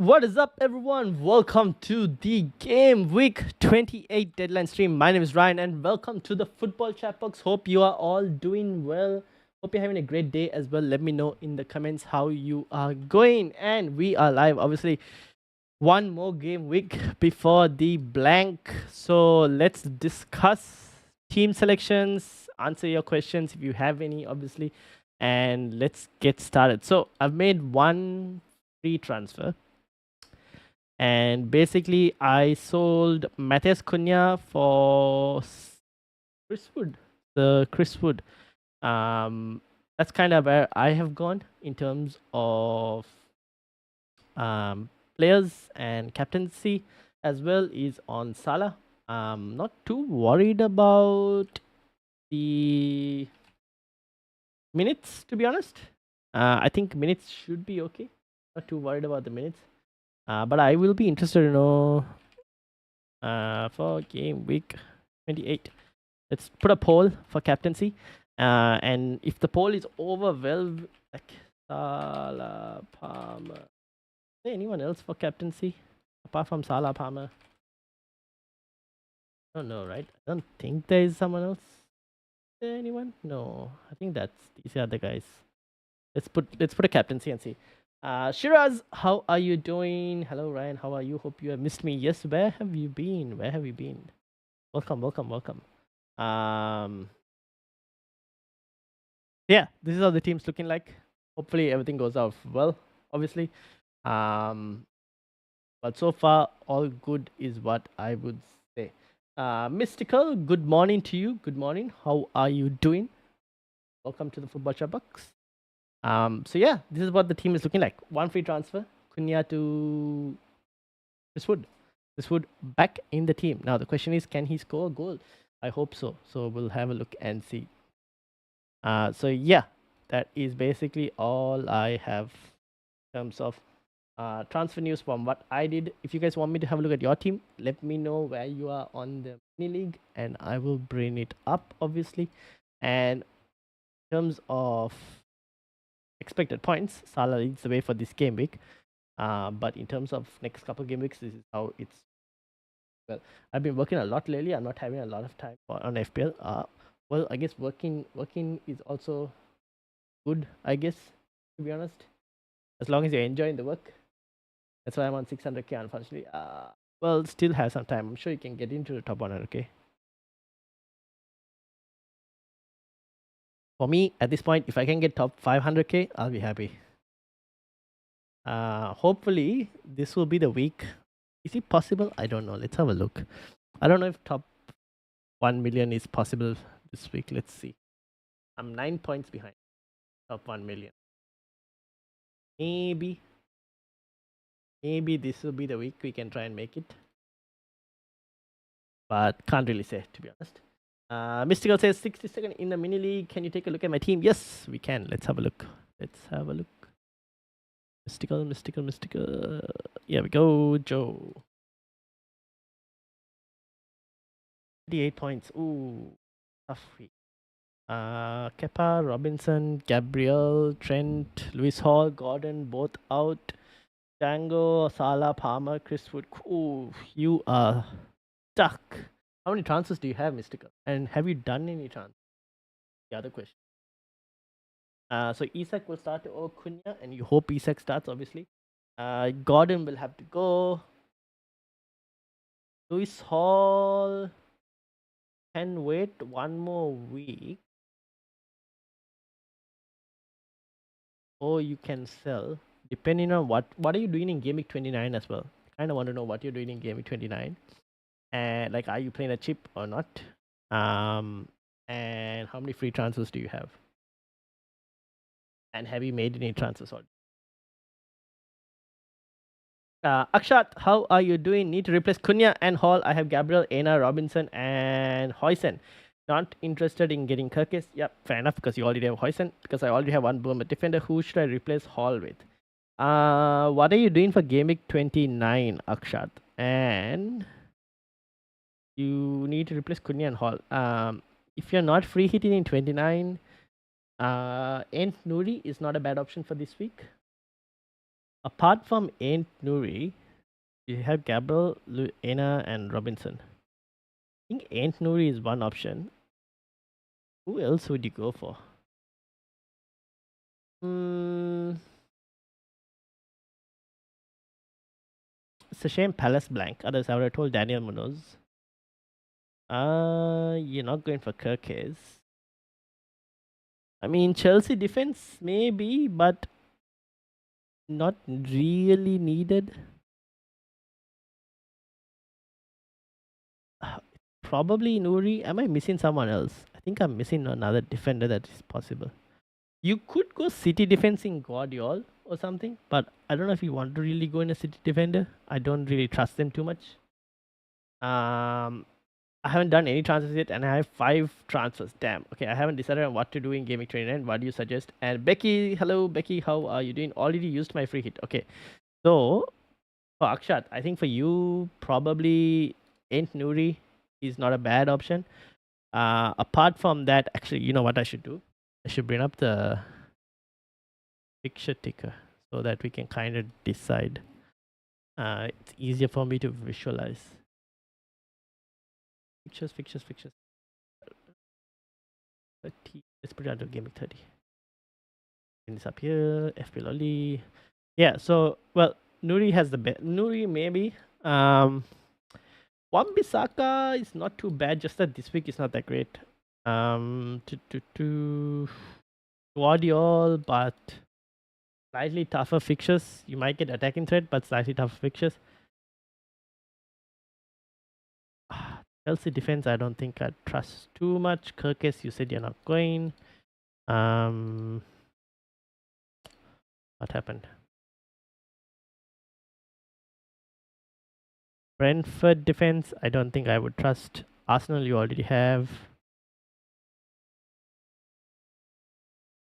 What is up, everyone? Welcome to the Game Week 28 deadline stream. My name is Ryan, and welcome to the Football Chatbox. Hope you are all doing well. Hope you're having a great day as well. Let me know in the comments how you are going. And we are live, obviously. One more game week before the blank. So let's discuss team selections, answer your questions if you have any, obviously, and let's get started. So I've made one free transfer. And basically, I sold Matthias Cunha for Chris Wood. The Chris Wood. That's kind of where I have gone in terms of players and captaincy as well is on Salah. Not too worried about the minutes, to be honest. I think minutes should be okay. Not too worried about the minutes. But I will be interested to know for game week 28. Let's put a poll for captaincy. And if the poll is overwhelmed, like Salah, Palmer. Is there anyone else for captaincy apart from Salah, Palmer? I don't know, right? I don't think there is someone else. Is there anyone? No, I think these are the guys. Let's put a captaincy and see. Shiraz, how are you doing? Hello, Ryan. How are you? Hope you have missed me. Yes, where have you been? Where have you been? Welcome. Yeah, this is how the team's looking like. Hopefully everything goes out well, obviously. But so far, all good is what I would say. Mystical, good morning to you. Good morning. How are you doing? Welcome to the Football Chatbox. So yeah, this is what the team is looking like. One free transfer, Cunha to Chris Wood. Chris Wood back in the team. Now the question is, can he score a goal? I hope so. So we'll have a look and see. So yeah, that is basically all I have in terms of transfer news from what I did. If you guys want me to have a look at your team, let me know where you are on the mini league, and I will bring it up, obviously. And in terms of expected points, Salah leads the way for this game week. But in terms of next couple game weeks, this is how it's. Well, I've been working a lot lately. I'm not having a lot of time on FPL. Well, I guess working is also good, I guess, to be honest. As long as you're enjoying the work. That's why I'm on 600k, unfortunately. Well, still have some time. I'm sure you can get into the top 100k. For me, at this point, if I can get top 500k, I'll be happy. Hopefully, this will be the week. Is it possible? I don't know. Let's have a look. I don't know if top 1 million is possible this week. Let's see. I'm 9 points behind top 1 million. Maybe this will be the week we can try and make it. But can't really say, to be honest. Mystical says 60-second in the mini league. Can you take a look at my team? Yes, we can. Let's have a look. Mystical. Here we go, Joe. 38 points. Ooh, tough week. Kepa, Robinson, Gabriel, Trent, Lewis Hall, Gordon, both out. Django, Salah, Palmer, Chris Wood. Ooh, you are stuck. How many transfers do you have, Mystical? And have you done any transfers? The other question. So Isak will start to Cunha, and you hope Isak starts, obviously. Gordon will have to go. Lewis Hall can wait one more week. Or you can sell, depending on what are you doing in Game Week 29 as well. I kind of want to know what you're doing in Game Week 29. And like, are you playing a chip or not? And how many free transfers do you have? And have you made any transfers already? Akshat, how are you doing? Need to replace Cunha and Hall. I have Gabriel, Aina, Robinson, and Hoysen. Not interested in getting Kirkis. Yep, fair enough, because you already have Hoysen. Because I already have one Bournemouth defender. Who should I replace Hall with? What are you doing for Game Week 29, Akshat? And you need to replace Cunha and Hall. If you're not free hitting in 29, Ent Nouri is not a bad option for this week. Apart from Ain't Nuri, you have Gabriel, Luena, and Robinson. I think Ain't Nuri is one option. Who else would you go for? Hmm. It's a shame Palace blank. Others I would have told Daniel Munoz. You're not going for Kirkes. I mean, Chelsea defense maybe, but not really needed. Probably Nuri. Am I missing someone else? I think I'm missing another defender that is possible. You could go City defense in Guardiola or something, but I don't know if you want to really go in a City defender. I don't really trust them too much. I haven't done any transfers yet, and I have 5 transfers. Damn. Okay, I haven't decided on what to do in Gaming 29. What do you suggest? And Becky, hello, Becky. How are you doing? Already used my free hit. Okay, so for Akshat, I think for you probably Ain't Nuri is not a bad option. Apart from that, actually, you know what I should do? I should bring up the picture ticker so that we can kind of decide. It's easier for me to visualize. Fixtures. 30. Let's put it under gaming 30. Bring this up here. FPL only. Yeah, so, well, Nuri has the best. Nuri, maybe. Wan-Bissaka is not too bad, just that this week is not that great. To Guardiola, but slightly tougher fixtures. You might get attacking threat, but slightly tougher fixtures. Chelsea defense, I don't think I trust too much. Kirkes, you said you're not going. What happened? Brentford defense, I don't think I would trust. Arsenal, you already have.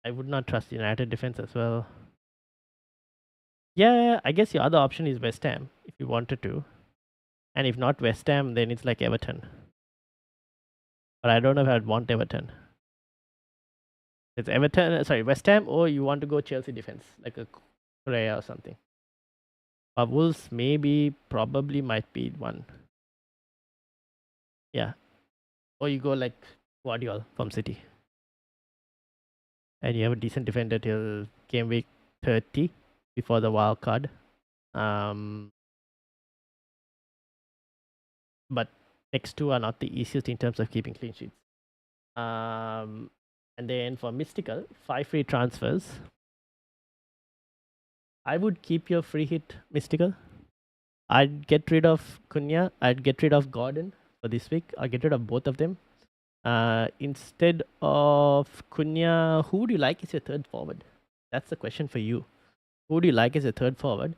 I would not trust United defense as well. Yeah, I guess your other option is West Ham if you wanted to. And if not West Ham, then it's like Everton. But I don't know if I'd want Everton. It's Everton, sorry, West Ham, or you want to go Chelsea defense, like a Korea or something. But Wolves maybe, probably might be one. Yeah. Or you go like Guardiola from City. And you have a decent defender till game week 30 before the wild card. But next two are not the easiest in terms of keeping clean sheets. And then for Mystical, 5 free transfers. I would keep your free hit Mystical. I'd get rid of Cunha. I'd get rid of Gordon for this week. I'll get rid of both of them. Instead of Cunha, who would you like as your third forward? That's the question for you. Who would you like as a third forward?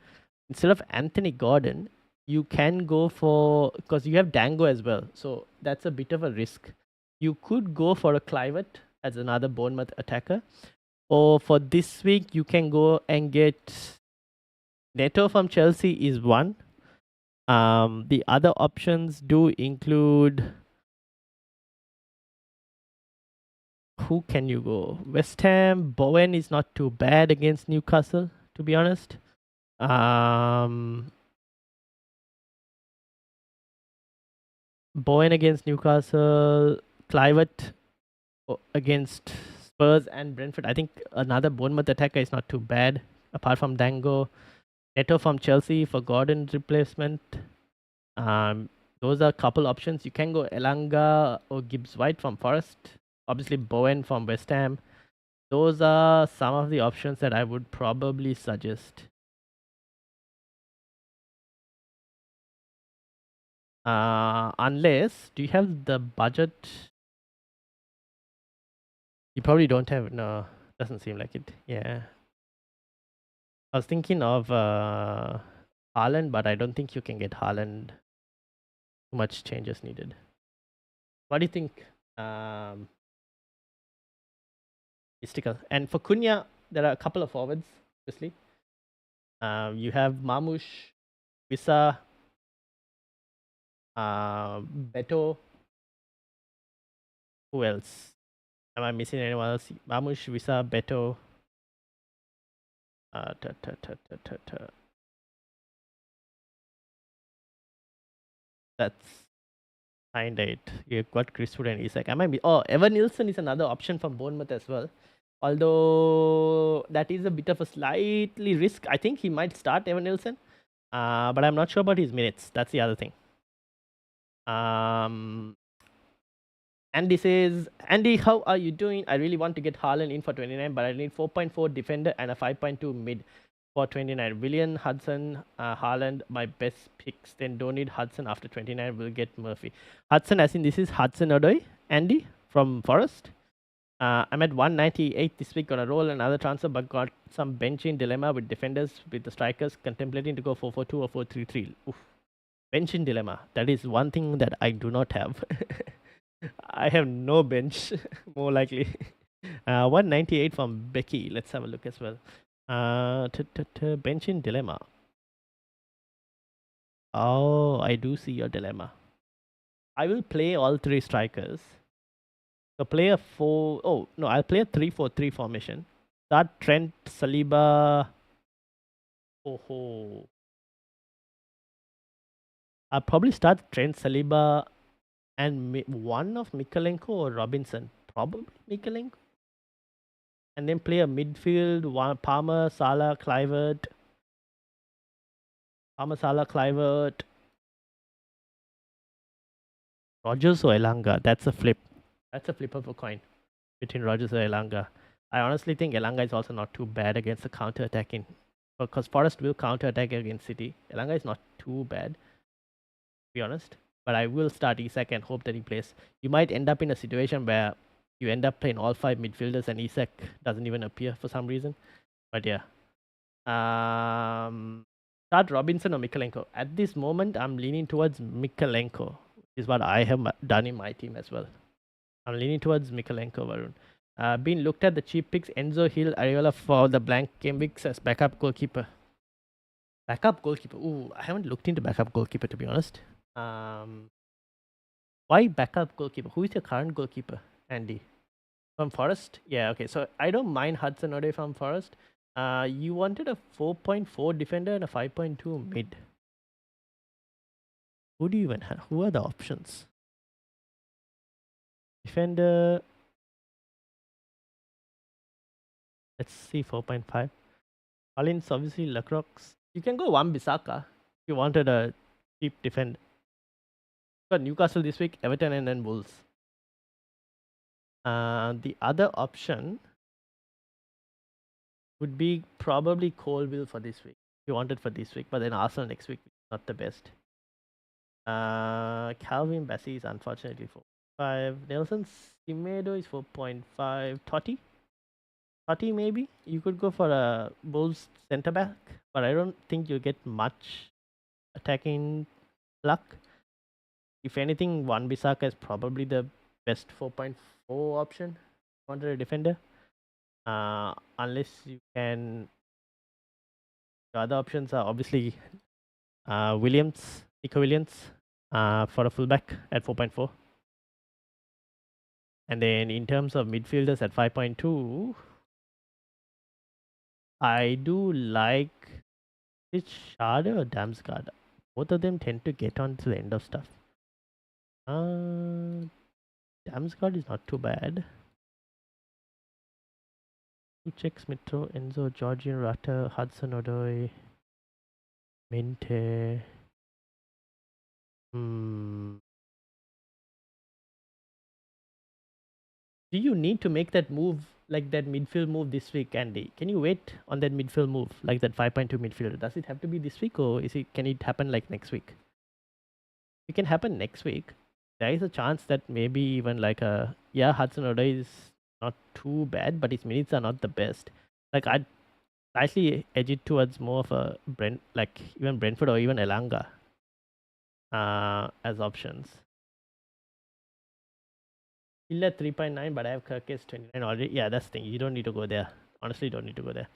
Instead of Anthony Gordon, you can go for, because you have Dango as well, so that's a bit of a risk. You could go for a Clivert as another Bournemouth attacker, or for this week you can go and get Neto from Chelsea is one. The other options do include, who can you go? West Ham. Bowen is not too bad against Newcastle, to be honest. Bowen against Newcastle, Clivert against Spurs and Brentford. I think another Bournemouth attacker is not too bad, apart from Dango. Neto from Chelsea for Gordon's replacement. Those are a couple options. You can go Elanga or Gibbs White from Forest. Obviously, Bowen from West Ham. Those are some of the options that I would probably suggest. Unless, do you have the budget? You probably don't have, no, doesn't seem like it. Yeah. I was thinking of Haaland, but I don't think you can get Haaland. Too much changes needed. What do you think? Mystical. And for Cunha, there are a couple of forwards, obviously. You have Mamush, Visa, Beto. Who else? Am I missing anyone else? Mamush, Visa, Beto. Uh, ta, ta, ta, ta, ta, ta. That's kind of it. You've got Chris Wood and Isak. I might be. Oh, Evan Nilsson is another option from Bournemouth as well. Although that is a bit of a slightly risk. I think he might start Evan Nilsson. But I'm not sure about his minutes. That's the other thing. Um, Andy says, Andy, how are you doing? I really want to get Haaland in for 29, but I need 4.4 defender and a 5.2 mid for 29. William, Hudson, Haaland, my best picks. Then don't need Hudson after 29. We'll get Murphy. Hudson, as in this is Hudson Odoi, Andy from Forest. I'm at 198 this week on a roll, another transfer, but got some benching dilemma with defenders, with the strikers contemplating to go 4-4-2 or 4-3-3. Oof. Benching dilemma. That is one thing that I do not have. I have no bench, more likely. 198 from Becky. Let's have a look as well. Benching dilemma. Oh, I do see your dilemma. I will play all three strikers. So play a 4. Oh, no, I'll play a 3-4-3 formation. Start Trent, Saliba. Oh, I'll probably start Trent, Saliba, and one of Mikalenko or Robinson. Probably Mikalenko. And then play a midfield, one Palmer, Salah, Kluivert. Palmer, Salah, Kluivert. Rogers or Elanga. That's a flip. That's a flip of a coin between Rogers or Elanga. I honestly think Elanga is also not too bad against the counter attacking. Because Forest will counter attack against City. Elanga is not too bad, to be honest. But I will start Isak and hope that he plays. You might end up in a situation where you end up playing all 5 midfielders and Isak doesn't even appear for some reason. But yeah. Start Robinson or Mikalenko. At this moment, I'm leaning towards Mikalenko. Is what I have done in my team as well. I'm leaning towards Mikalenko, Varun. Being looked at the cheap picks, Enzo Hill, Ariola for the blank game weeks as backup goalkeeper. Backup goalkeeper. Ooh, I haven't looked into backup goalkeeper, to be honest. Why backup goalkeeper? Who is your current goalkeeper, Andy? From Forest? Yeah, okay. So I don't mind Hudson Odoi from Forest. You wanted a 4.4 defender and a 5.2 mid. Who do you even have? Who are the options? Defender. Let's see, 4.5. Collins, obviously, Lacroix. You can go Wan-Bissaka if you wanted a cheap defender. Got Newcastle this week, Everton, and then Wolves. The other option would be probably Colville for this week. If you wanted for this week, but then Arsenal next week, not the best. Calvin Bassey is unfortunately 4.5. Nelson Semedo is 4.5. Totti maybe? You could go for a Bulls centre back, but I don't think you'll get much attacking luck. If anything, Wan-Bissaka is probably the best 4.4 option. Wanted a defender. Unless you can. The other options are obviously Nico Williams, for a fullback at 4.4. And then in terms of midfielders at 5.2, I do like it's Schade or Damsgaard. Both of them tend to get on to the end of stuff. Damsgaard is not too bad. Checks Mitro, Enzo, Georgian Rata, Hudson Odoi, Mente. Do you need to make that move, like that midfield move this week, Andy? Can you wait on that midfield move, like that 5.2 midfielder? Does it have to be this week, or can it happen like next week? It can happen next week. There is a chance that maybe even like Hudson Odoi is not too bad, but his minutes are not the best. Like I'd slightly edge it towards more of a even Brentford or even Elanga as options. Still at 3.9, but I have Kirk's 29 already. Yeah, that's the thing. You don't need to go there. Honestly, you don't need to go there.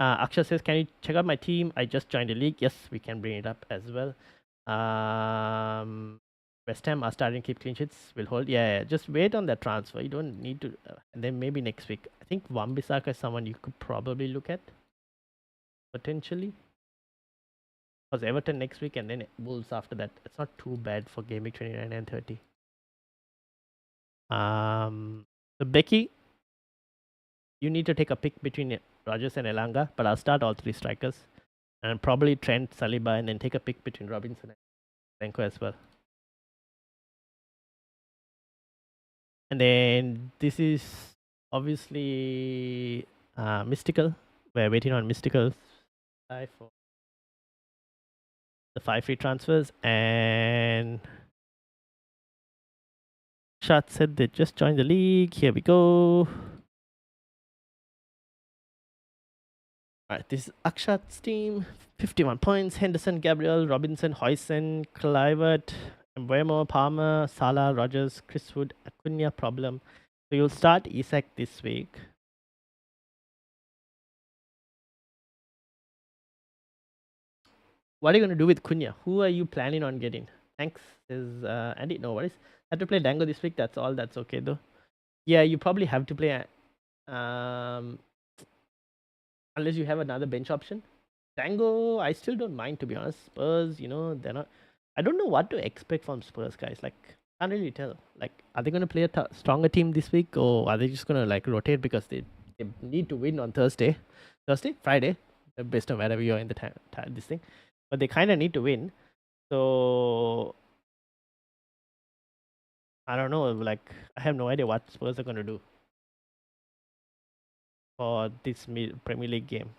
Aksha says, can you check out my team? I just joined the league. Yes, we can bring it up as well. West Ham are starting to keep clean sheets. We'll hold. Yeah, just wait on that transfer. You don't need to. And then maybe next week. I think Wan-Bissaka is someone you could probably look at. potentially. Because Everton next week and then Wolves after that. It's not too bad for Game Week 29 and 30. So Becky, you need to take a pick between Rogers and Elanga, but I'll start all three strikers. And probably Trent, Saliba, and then take a pick between Robinson and Zenko as well. And then this is obviously Mystical. We're waiting on Mystical for the 5 free transfers. And Shot said they just joined the league. Here we go. Alright, this is Akshat's team. 51 points. Henderson, Gabriel, Robinson, Hoysen, Clivert, Mbeumo, Palmer, Salah, Rogers, Chris Wood, Acuna problem. So you'll start Isak this week. What are you going to do with Cunha? Who are you planning on getting? Thanks, says Andy. No worries. Have to play Dango this week. That's all. That's okay though. Yeah, you probably have to play unless you have another bench option. Dango, I still don't mind to be honest. Spurs, you know, they're not. I don't know what to expect from Spurs, guys. Like, can't really tell. Like, are they going to play a stronger team this week, or are they just going to like rotate because they need to win on Thursday, Friday, based on wherever you're in the time this thing. But they kind of need to win. So I don't know. Like, I have no idea what Spurs are going to do for this Premier League game.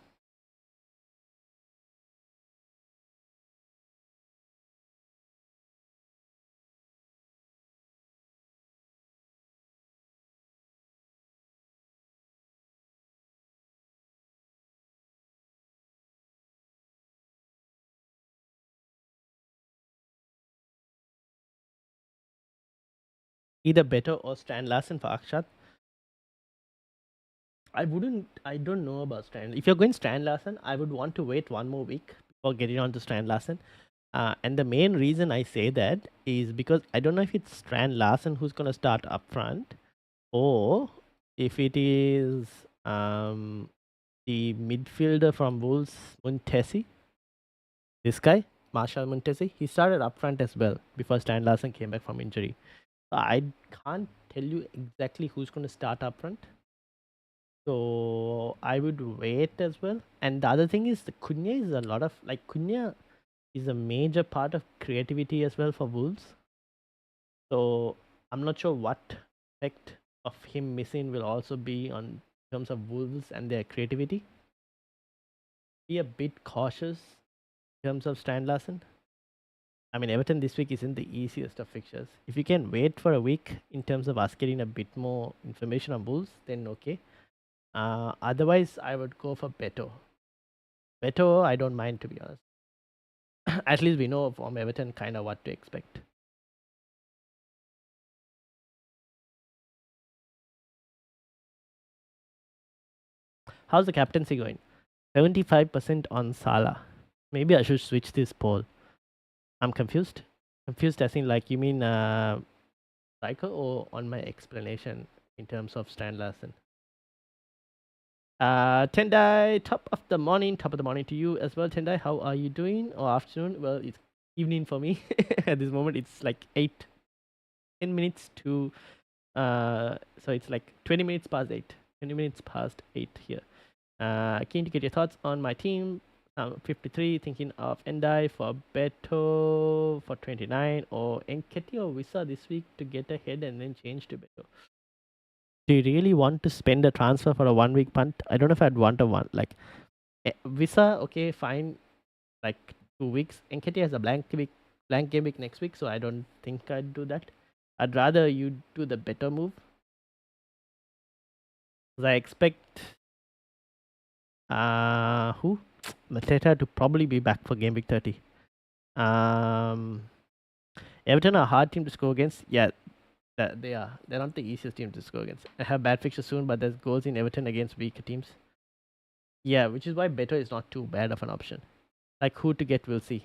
Either better or Stan Larsen for Akshat. I don't know about Strand. If you're going Strand Larsen, I would want to wait one more week before getting on to Strand Larsen. And the main reason I say that is because I don't know if it's Strand Larsen who's going to start up front, or if it is the midfielder from Wolves, Muntesi. This guy, Marshall Muntesi, he started up front as well before Strand Larsen came back from injury. I can't tell you exactly who's going to start up front. So I would wait as well. And the other thing is the Cunha is a lot of like Cunha is a major part of creativity as well for Wolves. So I'm not sure what effect of him missing will also be on terms of Wolves and their creativity. Be a bit cautious in terms of Stan Larsen. I mean, Everton this week isn't the easiest of fixtures. If you can wait for a week in terms of us getting a bit more information on Wolves, then okay. Otherwise, I would go for Beto. Beto, I don't mind to be honest. At least we know from Everton kind of what to expect. How's the captaincy going? 75% on Salah. Maybe I should switch this poll. I'm confused. Confused as in like you mean striker or on my explanation in terms of Stan Larsen? Tendai, top of the morning to you as well. Tendai, how are you doing? Or afternoon? Well, it's evening for me. At this moment, it's like 10 minutes to, so it's like 20 minutes past 8. 20 minutes past 8 here. Keen to get your thoughts on my team. 53, thinking of Endai for Beto for 29, or Enketi or Visa this week to get ahead and then change to Beto. Do you really want to spend a transfer for a 1 week punt? I don't know if I'd want a one. Like, Visa, okay, fine. Like 2 weeks. Enketi has a blank game week next week, so I don't think I'd do that. I'd rather you do the better move. I expect who? Mateta to probably be back for game week 30. Everton are a hard team to score against. Yeah, they are. They're not the easiest team to score against. I have bad fixtures soon, but there's goals in Everton against weaker teams. Yeah, which is why better is not too bad of an option. Like who to get, we'll see.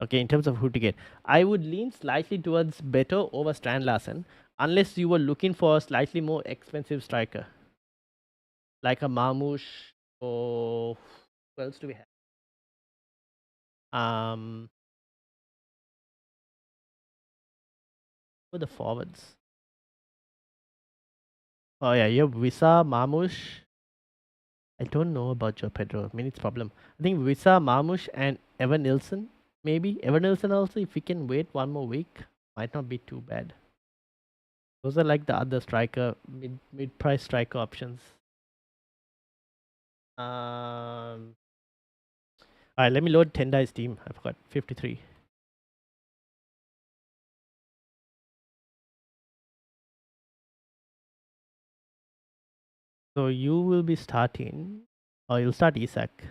Okay, in terms of who to get, I would lean slightly towards better over Strand Larsen, unless you were looking for a slightly more expensive striker, like a Marmoush So who else do we have? For the forwards. Oh yeah, you have Visa, Mamush. I don't know about Joe Pedro. I mean, it's problem. I think Visa, Mamush, and Evan Nilsson. Maybe Evan Nilsson also. If we can wait one more week, might not be too bad. Those are like the other striker mid price striker options. Alright, let me load Tendai's team. I forgot 53. So you will be starting, or you'll start Isak,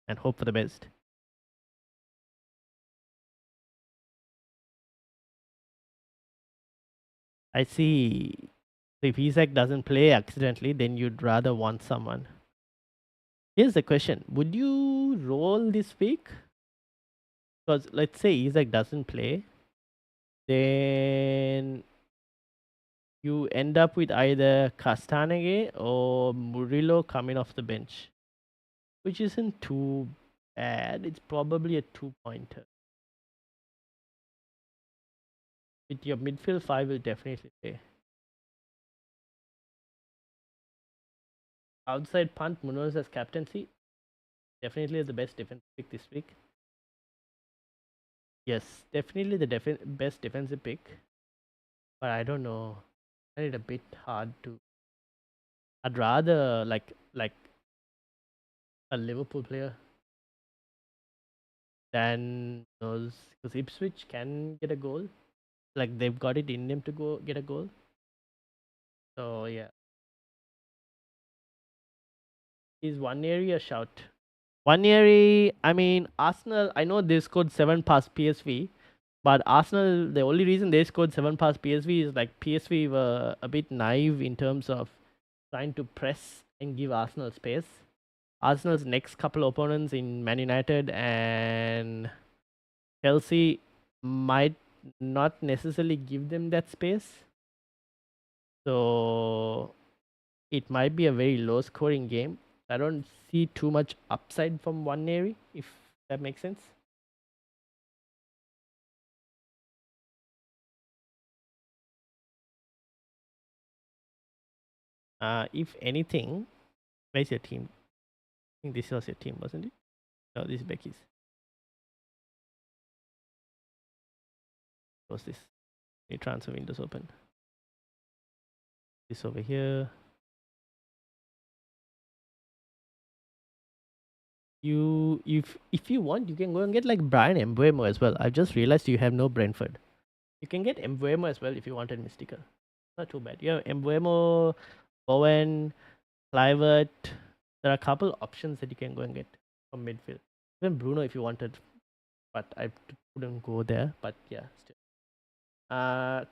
and hope for the best. I see. So if Isak doesn't play accidentally, then you'd rather want someone. Here's the question: would you roll this week? Because let's say Isak doesn't play, then you end up with either Castanege or Murillo coming off the bench, which isn't too bad. It's probably a 2-pointer. With your midfield 5 will definitely play. Outside punt, Munoz as captaincy. Definitely the best defensive pick this week. Yes, definitely the best defensive pick. But I don't know. I find it a bit hard to. I'd rather like a Liverpool player than those, because Ipswich can get a goal. Like they've got it in them to go get a goal. So yeah, is one area shout. One area. I mean, Arsenal. I know they scored 7 past PSV, but Arsenal. The only reason they scored 7 past PSV is like PSV were a bit naive in terms of trying to press and give Arsenal space. Arsenal's next couple opponents in Man United and Chelsea might not necessarily give them that space. So it might be a very low scoring game. I don't see too much upside from one area, if that makes sense. If anything, where's your team? I think this was your team, wasn't it? No, this is Becky's. What's this? The transfer windows open. This over here. If you want, you can go and get like Brian Embuemo as well. I've just realized you have no Brentford. You can get Embuemo as well if you wanted Mystical. Not too bad. You have Embuemo, Bowen, Clivert. There are a couple options that you can go and get from midfield. Even Bruno if you wanted, but I couldn't go there. But yeah, still.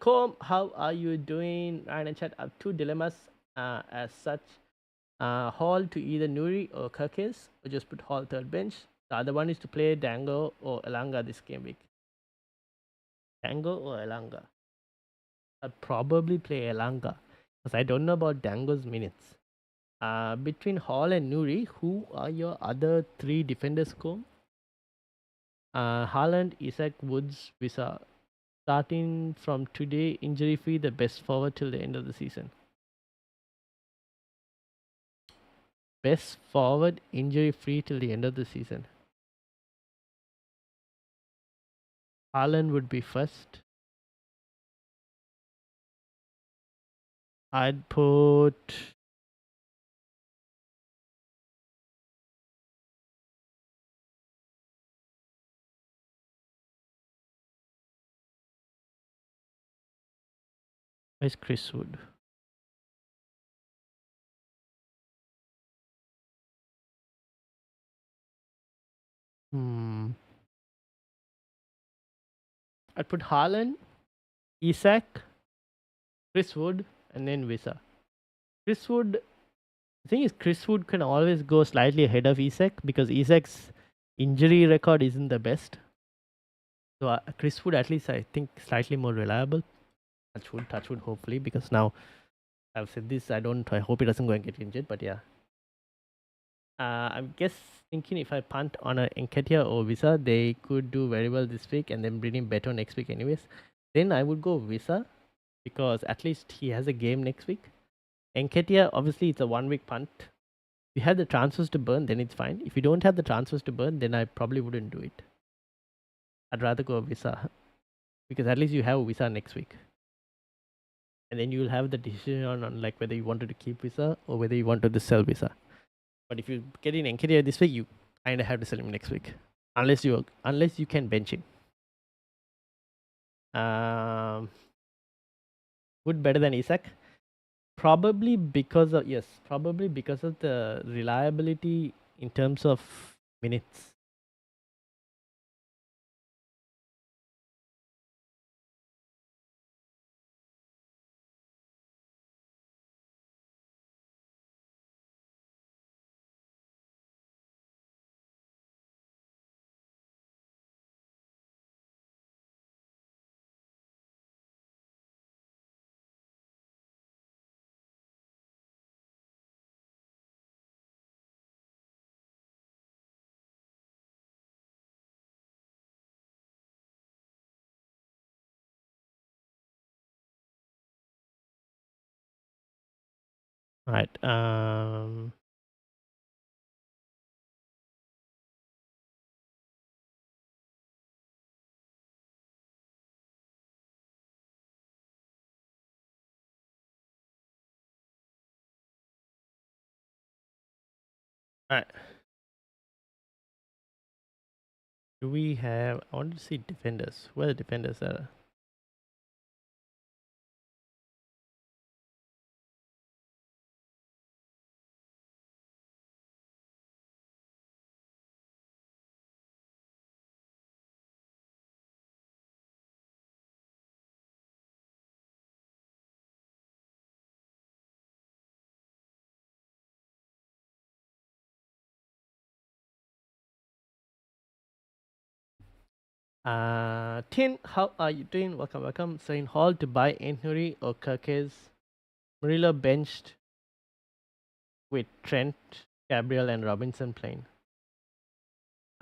Com, how are you doing? Ryan and chat. I have two dilemmas as such. Hall to either Nuri or Kirkis, or just put Hall third bench. The other one is to play Dango or Elanga this game week. Dango or Elanga? I'd probably play Elanga because I don't know about Dango's minutes. Between Hall and Nuri, who are your other three defenders, Com? Haaland, Isak, Woods, Visa. Starting from today, injury free, the best forward till the end of the season. Best forward, injury free till the end of the season. Haaland would be first. I'd put. Where's Chris Wood? I'd put Haaland, Isak, Chris Wood, and then Visa. Chris Wood. The thing is, Chris Wood can always go slightly ahead of Isak because Isak's injury record isn't the best. So Chris Wood, at least I think, slightly more reliable. Touch wood, hopefully, because now I've said this. I hope he doesn't go and get injured. But yeah, I'm guess thinking if I punt on a Enketia or Visa, they could do very well this week and then bring in better next week anyways. Then I would go Visa because at least he has a game next week. Enketia, obviously, it's a 1 week punt. If you have the transfers to burn, then it's fine. If you don't have the transfers to burn, then I probably wouldn't do it. I'd rather go Visa because at least you have Visa next week. And then you'll have the decision on like whether you wanted to keep Visa or whether you wanted to sell Visa. But if you get in Enketia this week, you kind of have to sell him next week, unless you can bench him. Wood better than Isak, probably because of the reliability in terms of minutes. Right. Right. Do we have? I want to see defenders. Where the defenders are? Tin, how are you doing? Welcome, welcome. So in Hall to buy Anthony or Kirkes. Murillo benched with Trent, Gabriel, and Robinson playing.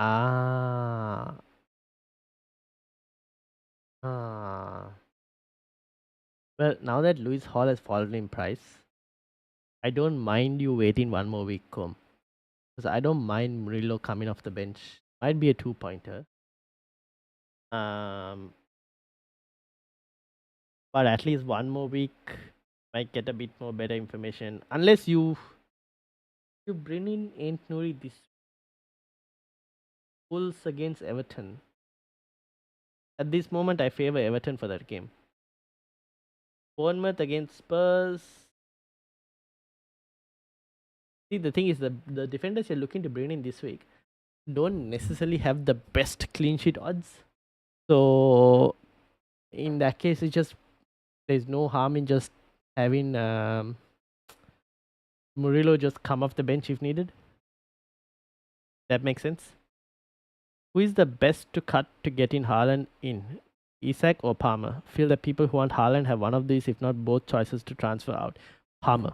Ah. Ah. Well, now that Lewis Hall has fallen in price, I don't mind you waiting 1 more week, Com. Because I don't mind Murillo coming off the bench. Might be a 2 pointer. But at least 1 more week might get a bit more better information. Unless you bring in Ain't Nuri this Wolves against Everton. At this moment, I favor Everton for that game. Bournemouth against Spurs. See, the thing is, the defenders you're looking to bring in this week don't necessarily have the best clean sheet odds. So, in that case, it's just there's no harm in just having Murillo just come off the bench if needed. That makes sense. Who is the best to cut to get in Haaland in? Isak or Palmer? Feel that people who want Haaland have one of these, if not both choices to transfer out. Palmer.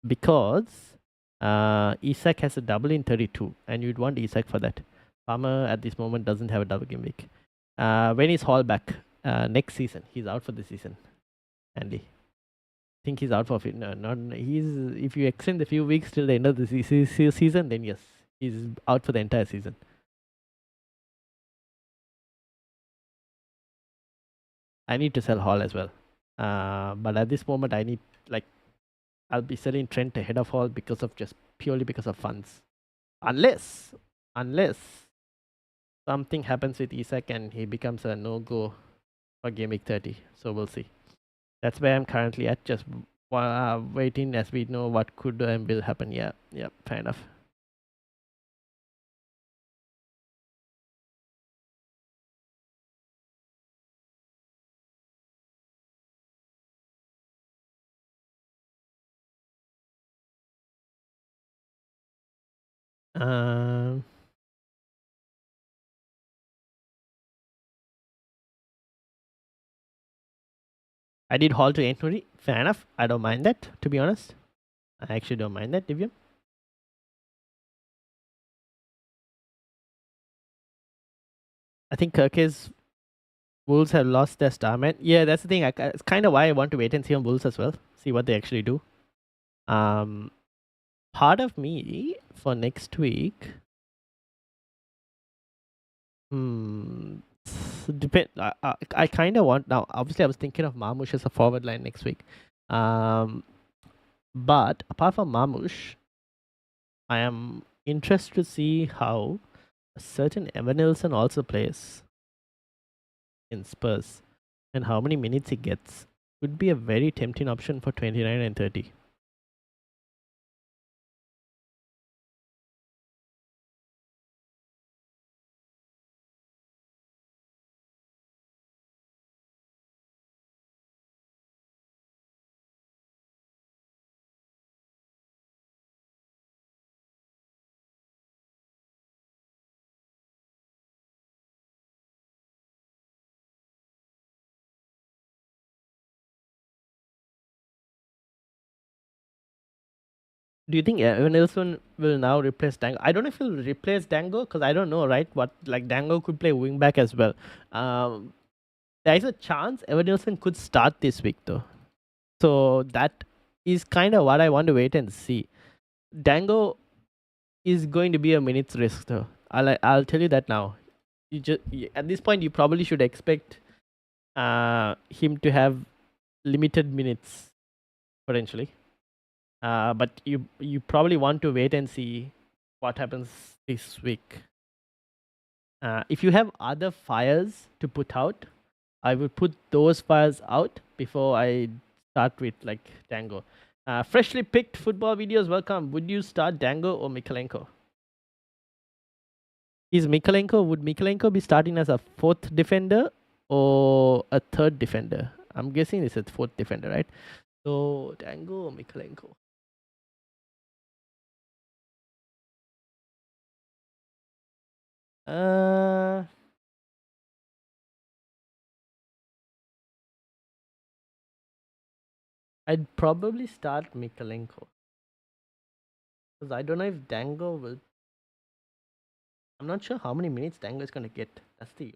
Because Isak has a double in 32 and you'd want Isak for that. Palmer at this moment doesn't have a double game week. When is Hall back? Next season. He's out for the season. Andy. I think he's out for it. No, not he's. If you extend the few weeks till the end of the season, then yes, he's out for the entire season. I need to sell Hall as well. But at this moment, I need I'll be selling Trent ahead of Hall because of just purely because of funds. Unless something happens with Isak and he becomes a no-go for Game Week 30. So we'll see. That's where I'm currently at. Just waiting as we know what could and will happen. Yeah, fair enough. Um, I did Hall to Ain't Fair enough. I don't mind that, to be honest. I actually don't mind that, Divyam. I think Kirk's Wolves have lost their star man. Yeah, that's the thing. It's kind of why I want to wait and see on Wolves as well. See what they actually do. Um, Part of me for next week. Hmm. Depend. I kind of want now. Obviously, I was thinking of Marmoush as a forward line next week. Um, but apart from Marmoush, I am interested to see how a certain Evan Nilsson also plays in Spurs and how many minutes he gets. Could be a very tempting option for 29 and 30. Do you think Evan Nilsson will now replace Dango? I don't know if he'll replace Dango because I don't know, right? What like Dango could play wing back as well. There is a chance Evan Nilsson could start this week though, so that is kind of what I want to wait and see. Dango is going to be a minutes risk though. I'll tell you that now. At this point you probably should expect him to have limited minutes potentially. But you probably want to wait and see what happens this week. If you have other fires to put out, I will put those fires out before I start with like Dango. Freshly picked football videos, welcome. Would you start Dango or Mikalenko? Would Mikalenko be starting as a fourth defender or a third defender? I'm guessing it's a fourth defender, right? So Dango or Mikalenko? Uh, I'd probably start Mikalenko because I don't know if Dango will. I'm not sure how many minutes Dango is gonna get. That's the.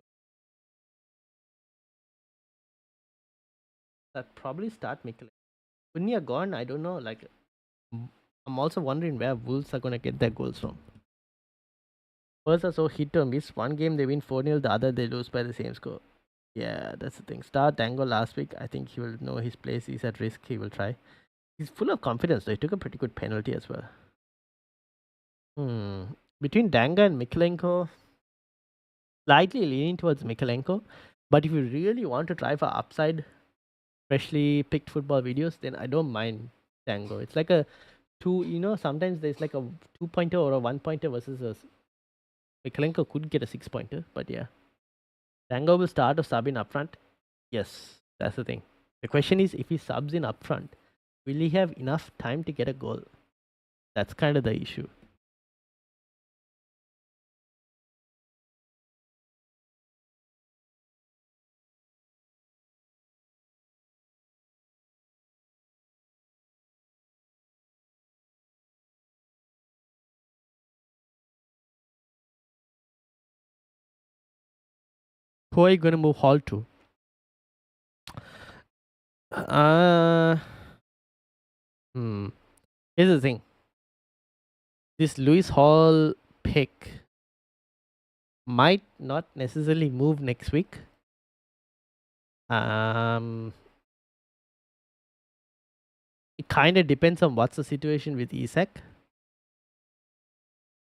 I'd probably start Mikalenko. Punya gone. I don't know. Like, I'm also wondering where Wolves are gonna get their goals from. Spurs are so hit or miss. One game they win 4-0, the other they lose by the same score. Yeah, that's the thing. Start Dango last week. I think he will know his place. He's at risk. He will try. He's full of confidence. Though. He took a pretty good penalty as well. Between Danga and Mikalenko, slightly leaning towards Mikalenko. But if you really want to try for upside, freshly picked football videos, then I don't mind Dango. It's like a two, sometimes there's like a 2-pointer or a 1-pointer versus a Mikalenko could get a 6-pointer, but yeah. Dango will start or sub in upfront. Yes, that's the thing. The question is if he subs in upfront, will he have enough time to get a goal? That's kind of the issue. Who are you going to move Hall to? Uh, hmm. Here's the thing. This Lewis Hall pick might not necessarily move next week. It kind of depends on what's the situation with Isak.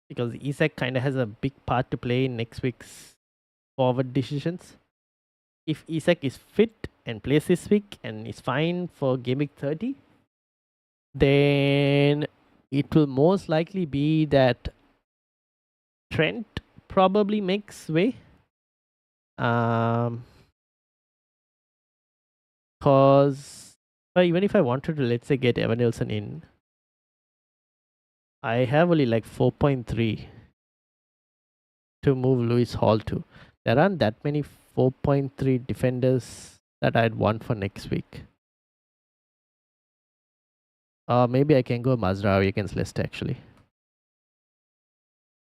Because Isak kind of has a big part to play in next week's forward decisions. If Isak is fit and plays this week and is fine for game week 30, then it will most likely be that Trent probably makes way. Because even if I wanted to, let's say, get Evan Nilsson in, I have only like 4.3 to move Lewis Hall to. There aren't that many 4.3 defenders that I'd want for next week. Maybe I can go Mazraoui against Leicester actually.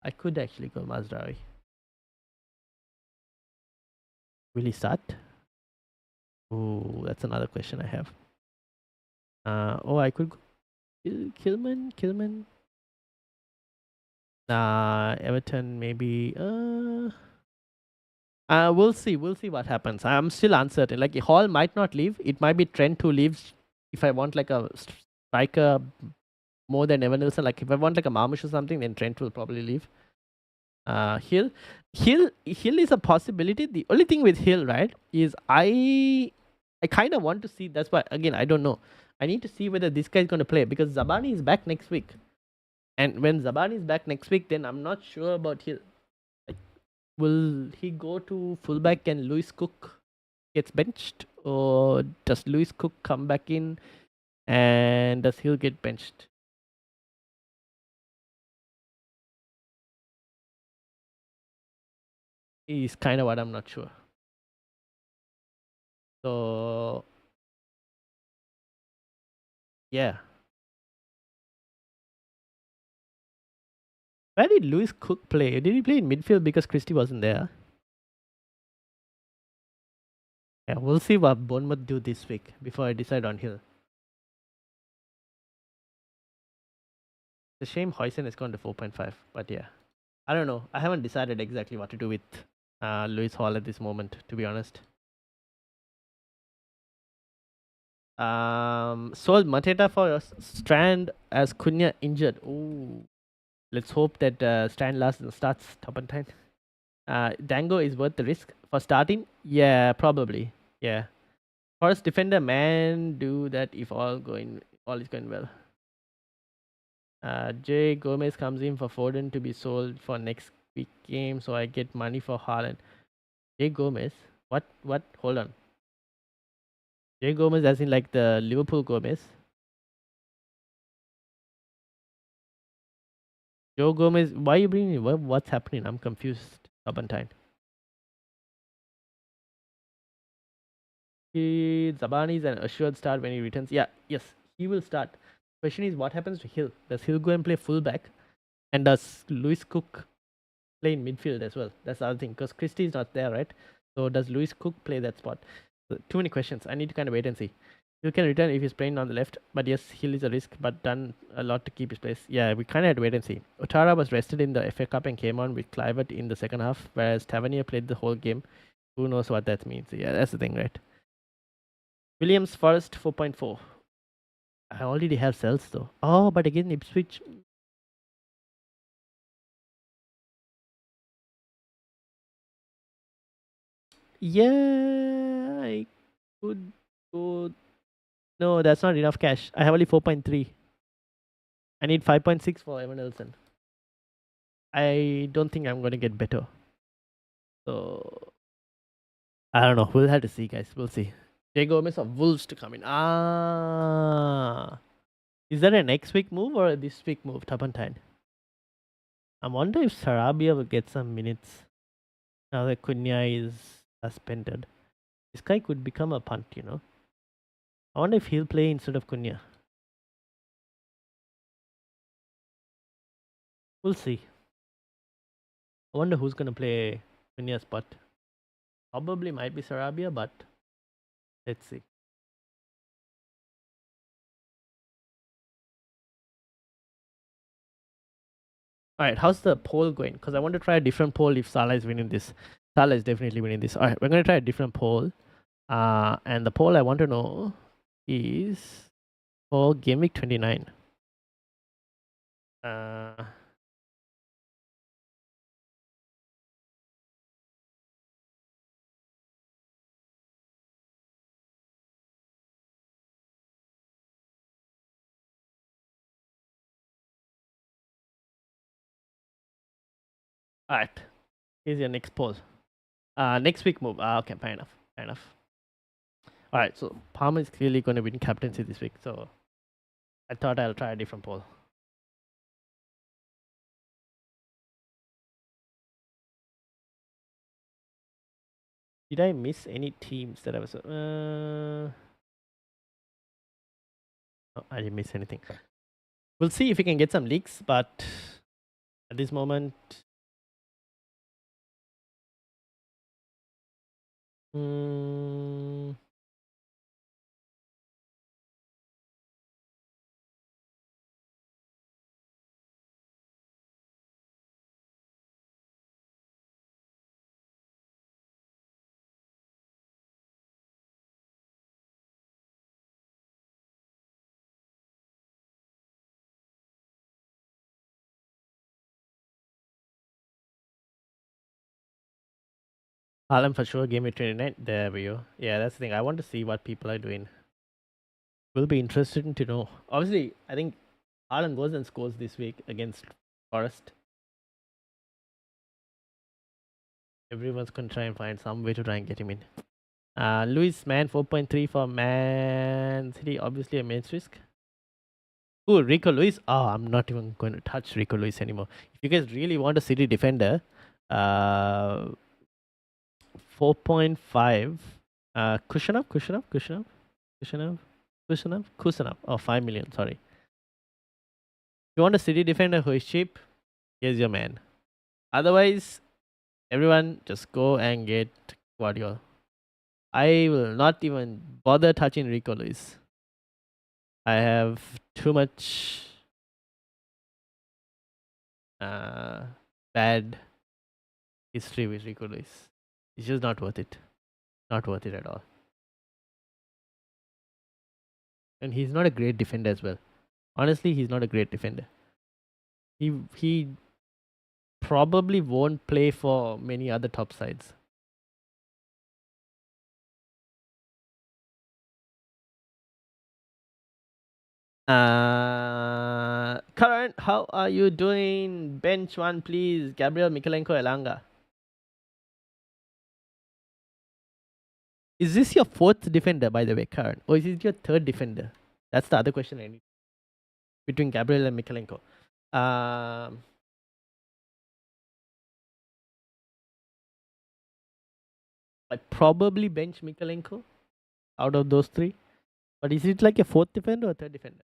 I could actually go Mazraoui. Will he start? Oh, that's another question I have. Oh, I could go Kilman. Everton maybe. We'll see. We'll see what happens. I'm still uncertain. Like Hall might not leave. It might be Trent who leaves. If I want like a striker more than Evan Nilsson, like if I want like a Marmush or something, then Trent will probably leave. Hill is a possibility. The only thing with Hill, right, is I kind of want to see. That's why again I don't know. I need to see whether this guy is going to play because Zabani is back next week, and when Zabani is back next week, then I'm not sure about Hill. Like, will he go to fullback and Lewis Cook gets benched, or does Lewis Cook come back in and does Hill get benched? Is kind of what I'm not sure. So yeah. Where did Lewis Cook play? Did he play in midfield because Christie wasn't there? Yeah, we'll see what Bournemouth do this week before I decide on Hill. It's a shame Hoysen has gone to 4.5, but yeah. I don't know. I haven't decided exactly what to do with Lewis Hall at this moment, to be honest. Sold Mateta for Strand as Cunha injured. Ooh. Let's hope that Strand starts top and 10. Dango is worth the risk for starting. Yeah, probably. Yeah. Forest defender man do that if all is going well. Jay Gomez comes in for Foden to be sold for next week game, so I get money for Haaland. Jay Gomez? What? Hold on. Jay Gomez as in like the Liverpool Gomez? Joe Gomez, why are you bringing me? What's happening? I'm confused, Abantine. Zabani is an assured start when he returns. Yeah, yes, he will start. Question is, what happens to Hill? Does Hill go and play fullback? And does Lewis Cook play in midfield as well? That's the other thing, because Christie is not there, right? So does Lewis Cook play that spot? So, too many questions. I need to kind of wait and see. Hill can return if he's playing on the left, but yes, Hill is a risk, but done a lot to keep his place. Yeah, we kind of had to wait and see. Otara was rested in the FA Cup and came on with Clivert in the second half, whereas Tavernier played the whole game. Who knows what that means? Yeah, that's the thing, right? Williams Forest 4.4. I already have cells though. Oh, but again, Ipswich. Yeah, I could go. No, that's not enough cash. I have only 4.3. I need 5.6 for Evan Nelson. I don't think I'm going to get better. So, I don't know. We'll have to see, guys. We'll see. Jay Gomez of Wolves to come in. Is that a next week move or a this week move, Tapantine? I wonder if Sarabia will get some minutes now that Cunha is suspended. This guy could become a punt, you know. I wonder if he'll play instead of Cunha. We'll see. I wonder who's going to play Cunha's spot. Probably might be Sarabia, but let's see. Alright, how's the poll going? Because I want to try a different poll if Salah is winning this. Salah is definitely winning this. Alright, we're going to try a different poll. And the poll I want to know is for Game Week 29. Alright, here's your next poll. Next week move. Okay, fair enough. Alright, so Palmer is clearly going to win captaincy this week. So I thought I'll try a different poll. Did I miss any teams that I was... No, I didn't miss anything. We'll see if we can get some leaks, but at this moment... Mm, Alan for sure, game week 29. There we go. Yeah, that's the thing. I want to see what people are doing. Will be interesting to know. Obviously, I think Alan goes and scores this week against Forest. Everyone's going to try and find some way to try and get him in. Luis, man, 4.3 for Man City. Obviously, a main risk. Ooh, Rico Luis. Oh, I'm not even going to touch Rico Luis anymore. If you guys really want a City defender, 4.5. Kusanov. Oh, 5 million. Sorry. If you want a City defender who is cheap, here's your man. Otherwise, everyone just go and get Guardiola. I will not even bother touching Rico Luis. I have too much bad history with Rico Luis. It's just not worth it. Not worth it at all. And he's not a great defender as well. Honestly, he's not a great defender. He probably won't play for many other top sides. Current, how are you doing? Bench one, please. Gabriel Mikalenko Elanga. Is this your fourth defender, by the way, Current? Or is it your third defender? That's the other question I need. Between Gabriel and Mikalenko. Um, I probably bench Mikalenko out of those three. But is it like a fourth defender or third defender?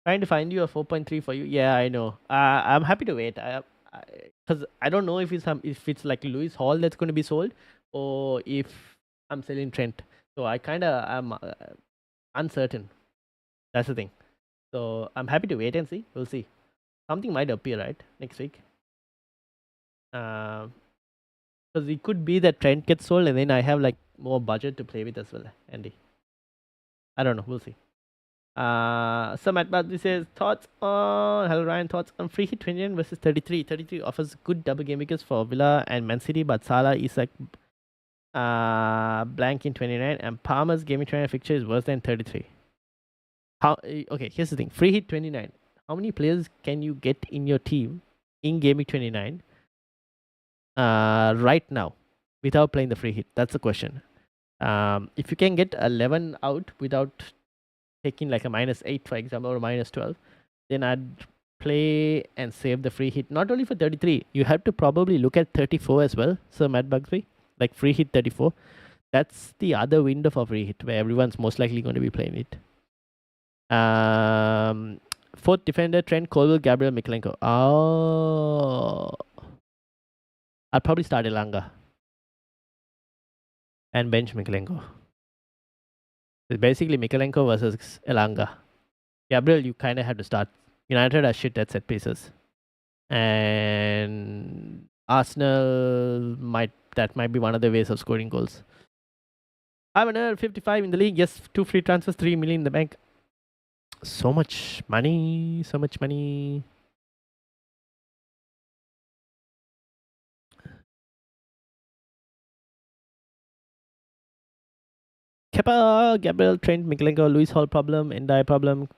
Trying to find you a 4.3 for you. Yeah, I know. I'm happy to wait. Because I don't know if it's like Lewis Hall that's going to be sold or if I'm selling Trent. So I kind of am uncertain. That's the thing. So I'm happy to wait and see. We'll see. Something might appear right next week. Because it could be that Trent gets sold and then I have like more budget to play with as well, Andy. I don't know. We'll see. Matt Badley says thoughts on hello Ryan, thoughts on free hit 29 versus 33. 33 offers good double game weekends for Villa and Man City, but Salah is like blank in 29 and Palmer's game week 29 fixture is worse than 33. Okay, here's the thing. Free hit 29. How many players can you get in your team in game week 29 right now without playing the free hit? That's the question. If you can get 11 out without taking like a -8 for example or -12, then I'd play and save the free hit. Not only for 33, you have to probably look at 34 as well. So Matt Bugsby, like free hit 34. That's the other window for free hit where everyone's most likely going to be playing it. Fourth defender, Trent, Colwell, Gabriel, Mikalenko. Oh, I'll probably start Elanga and bench Mikalenko. It's basically Mikalenko versus Elanga. Gabriel, you kind of have to start. United are shit at set pieces. And Arsenal might be one of the ways of scoring goals. I'm another 55 in the league. Yes, 2 free transfers, 3 million in the bank. So much money. Kepa, Gabriel, Trent, Mikalenko, Luis Hall problem, Endai problem.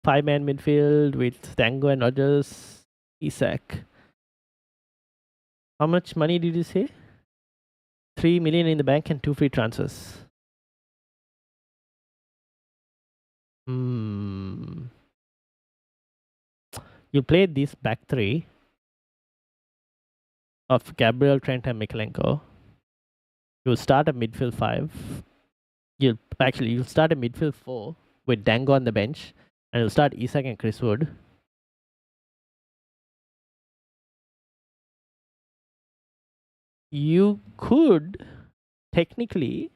5-man midfield with Tango and Rodgers. Isak. How much money did you say? 3 million in the bank and 2 free transfers. You played this back three of Gabriel, Trent, and Mikalenko. You'll start a midfield 5. You'll start a midfield 4 with Dango on the bench, and you'll start Isak and Chris Wood. You could technically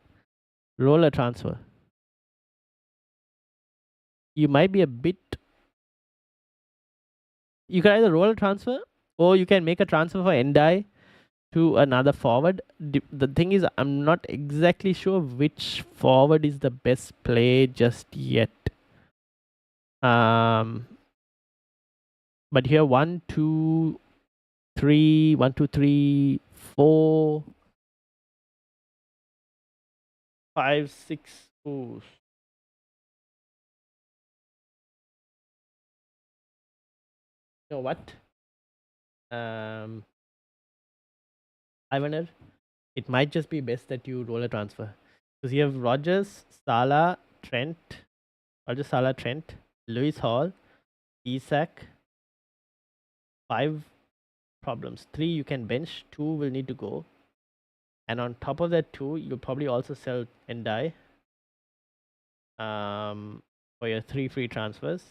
roll a transfer. You might be a bit. You can either roll a transfer or you can make a transfer for Endai to another forward. The thing is, I'm not exactly sure which forward is the best play just yet. But here 1, 2, 3, 1, 2, 3, 4, 5, 6. Ooh. You know what? Ivaner, it might just be best that you roll a transfer because you have Rogers, Salah, Trent, Lewis Hall, Isak. 5 problems. 3 you can bench, 2 will need to go. And on top of that 2, you'll probably also sell and die for your 3 free transfers.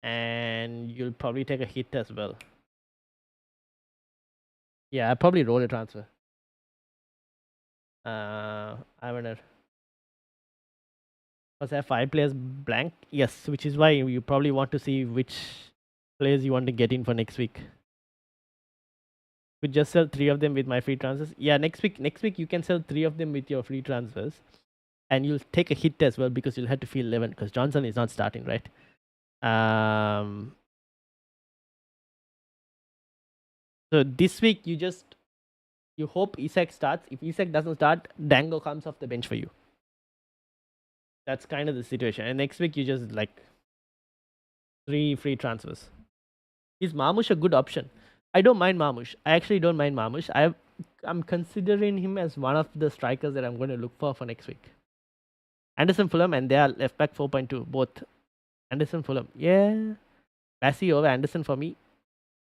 And you'll probably take a hit as well. Yeah, I'll probably roll a transfer. I wonder. Because I have 5 players blank. Yes, which is why you probably want to see which players you want to get in for next week. Could just sell 3 of them with my free transfers. Yeah, next week you can sell 3 of them with your free transfers. And you'll take a hit as well because you'll have to feel 11 because Johnson is not starting, right? So this week you hope Isak starts. If Isak doesn't start, Dango comes off the bench for you. That's kind of the situation. And next week you just like 3 free transfers. Is Marmush a good option? I don't mind Marmush. I actually don't mind Marmush. I'm considering him as one of the strikers that I'm going to look for next week. Anderson Fulham and they are left back 4.2 both. Anderson Fulham, yeah. Bassi over Anderson for me,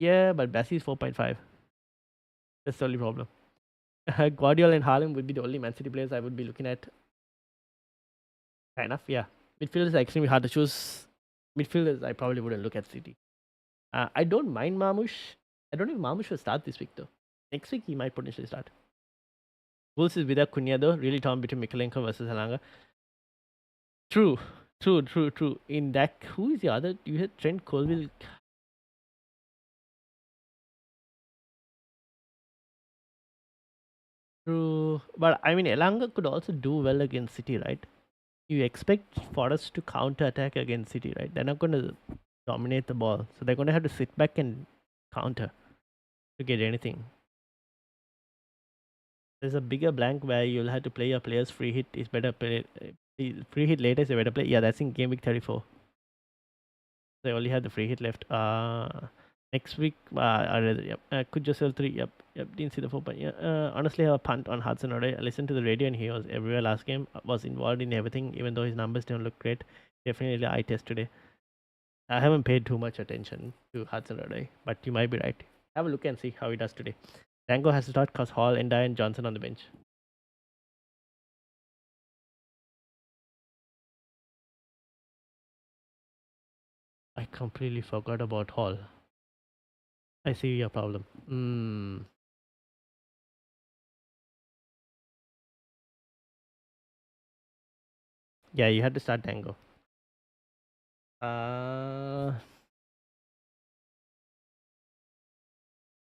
yeah, but Bassi is 4.5. That's the only problem. Guardiola and Haaland would be the only Man City players I would be looking at. Fair enough, yeah. Midfielders are extremely hard to choose. Midfielders, I probably wouldn't look at City. I don't mind Marmush. I don't know if Marmush will start this week though. Next week he might potentially start. Wolves is without Cunha though. Really torn between Mikalenko versus Halanga. True. In that, who is the other? You had Trent Colville. True. But I mean, Elanga could also do well against City, right? You expect Forest to counter attack against City, right? They're not going to dominate the ball. So they're going to have to sit back and counter to get anything. There's a bigger blank where you'll have to play your players free hit is better. Free hit later is a better play. Yeah, that's in game week 34. They only have the free hit left. Next week, could just sell 3. Yep. Didn't see the 4 point. Yeah. Honestly, I have a punt on Hudson already. I listened to the radio and he was everywhere last game. Was involved in everything, even though his numbers don't look great. Definitely eye test today. I haven't paid too much attention to Hudson already, but you might be right. Have a look and see how he does today. Dango has to start because Hall, Endai, and Johnson on the bench. I completely forgot about Hall. I see your problem. Yeah, you had to start Dango.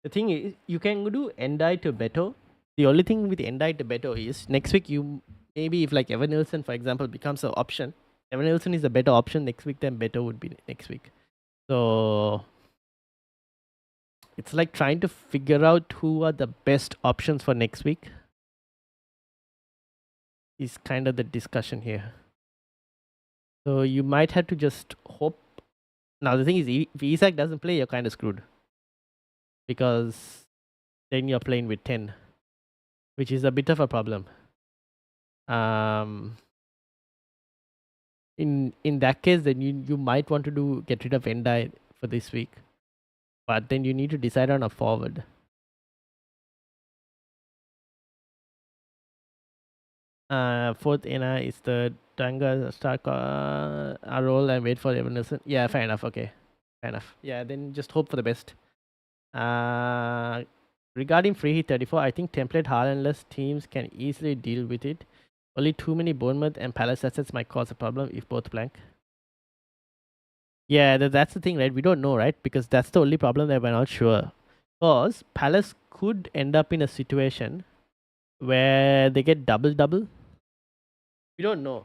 The thing is, you can do Endai to Beto. The only thing with Endai to Beto is next week you maybe if like Evan Nilsson, for example, becomes an option. Evan Nilsson is a better option next week than Beto would be next week. So it's like trying to figure out who are the best options for next week. Is kind of the discussion here. So you might have to just hope. Now the thing is, if Isak doesn't play, you're kind of screwed because then you're playing with 10, which is a bit of a problem. In that case, then you might want to get rid of Endai for this week, but then you need to decide on a forward. Fourth Ena is the Tanga start a roll and wait for Evan Nilsson. Yeah, fair enough. Okay, fair enough. Yeah, then just hope for the best. Regarding free hit 34, I think template Haalandless teams can easily deal with it. Only too many Bournemouth and Palace assets might cause a problem if both blank. Yeah, that's the thing, right? We don't know, right? Because that's the only problem that we're not sure. Because Palace could end up in a situation where they get double. We don't know.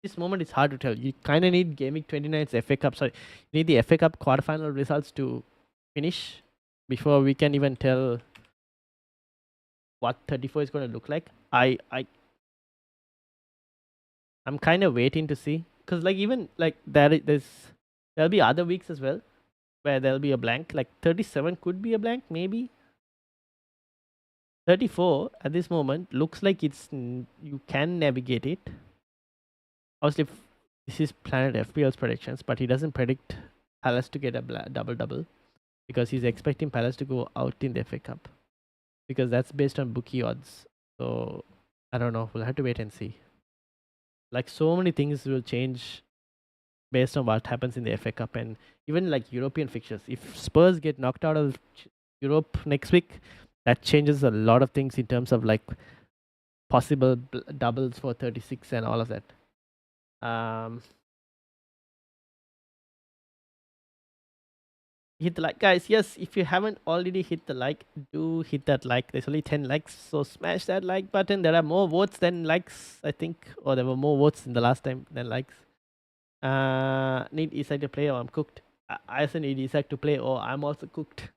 This moment it's hard to tell. You kind of need Gameweek 29's FA Cup. Sorry, you need the FA Cup quarterfinal results to finish before we can even tell what 34 is going to look like. I'm kind of waiting to see, because like even like there'll be other weeks as well where there'll be a blank. Like 37 could be a blank, maybe. 34 at this moment looks like you can navigate it. Obviously, this is Planet FPL's predictions, but he doesn't predict Palace to get a double because he's expecting Palace to go out in the FA Cup, because that's based on bookie odds. So I don't know. We'll have to wait and see. Like so many things will change based on what happens in the FA Cup and even like European fixtures. If Spurs get knocked out of Europe next week, that changes a lot of things in terms of like possible doubles for 36 and all of that. Hit the like, guys. Yes, if you haven't already hit the like, do hit that like. There's only 10 likes, so smash that like button. There are more votes than likes, I think, or there were more votes in the last time than likes. Need Isak to play or I'm cooked. I also need Isak to play or I'm also cooked.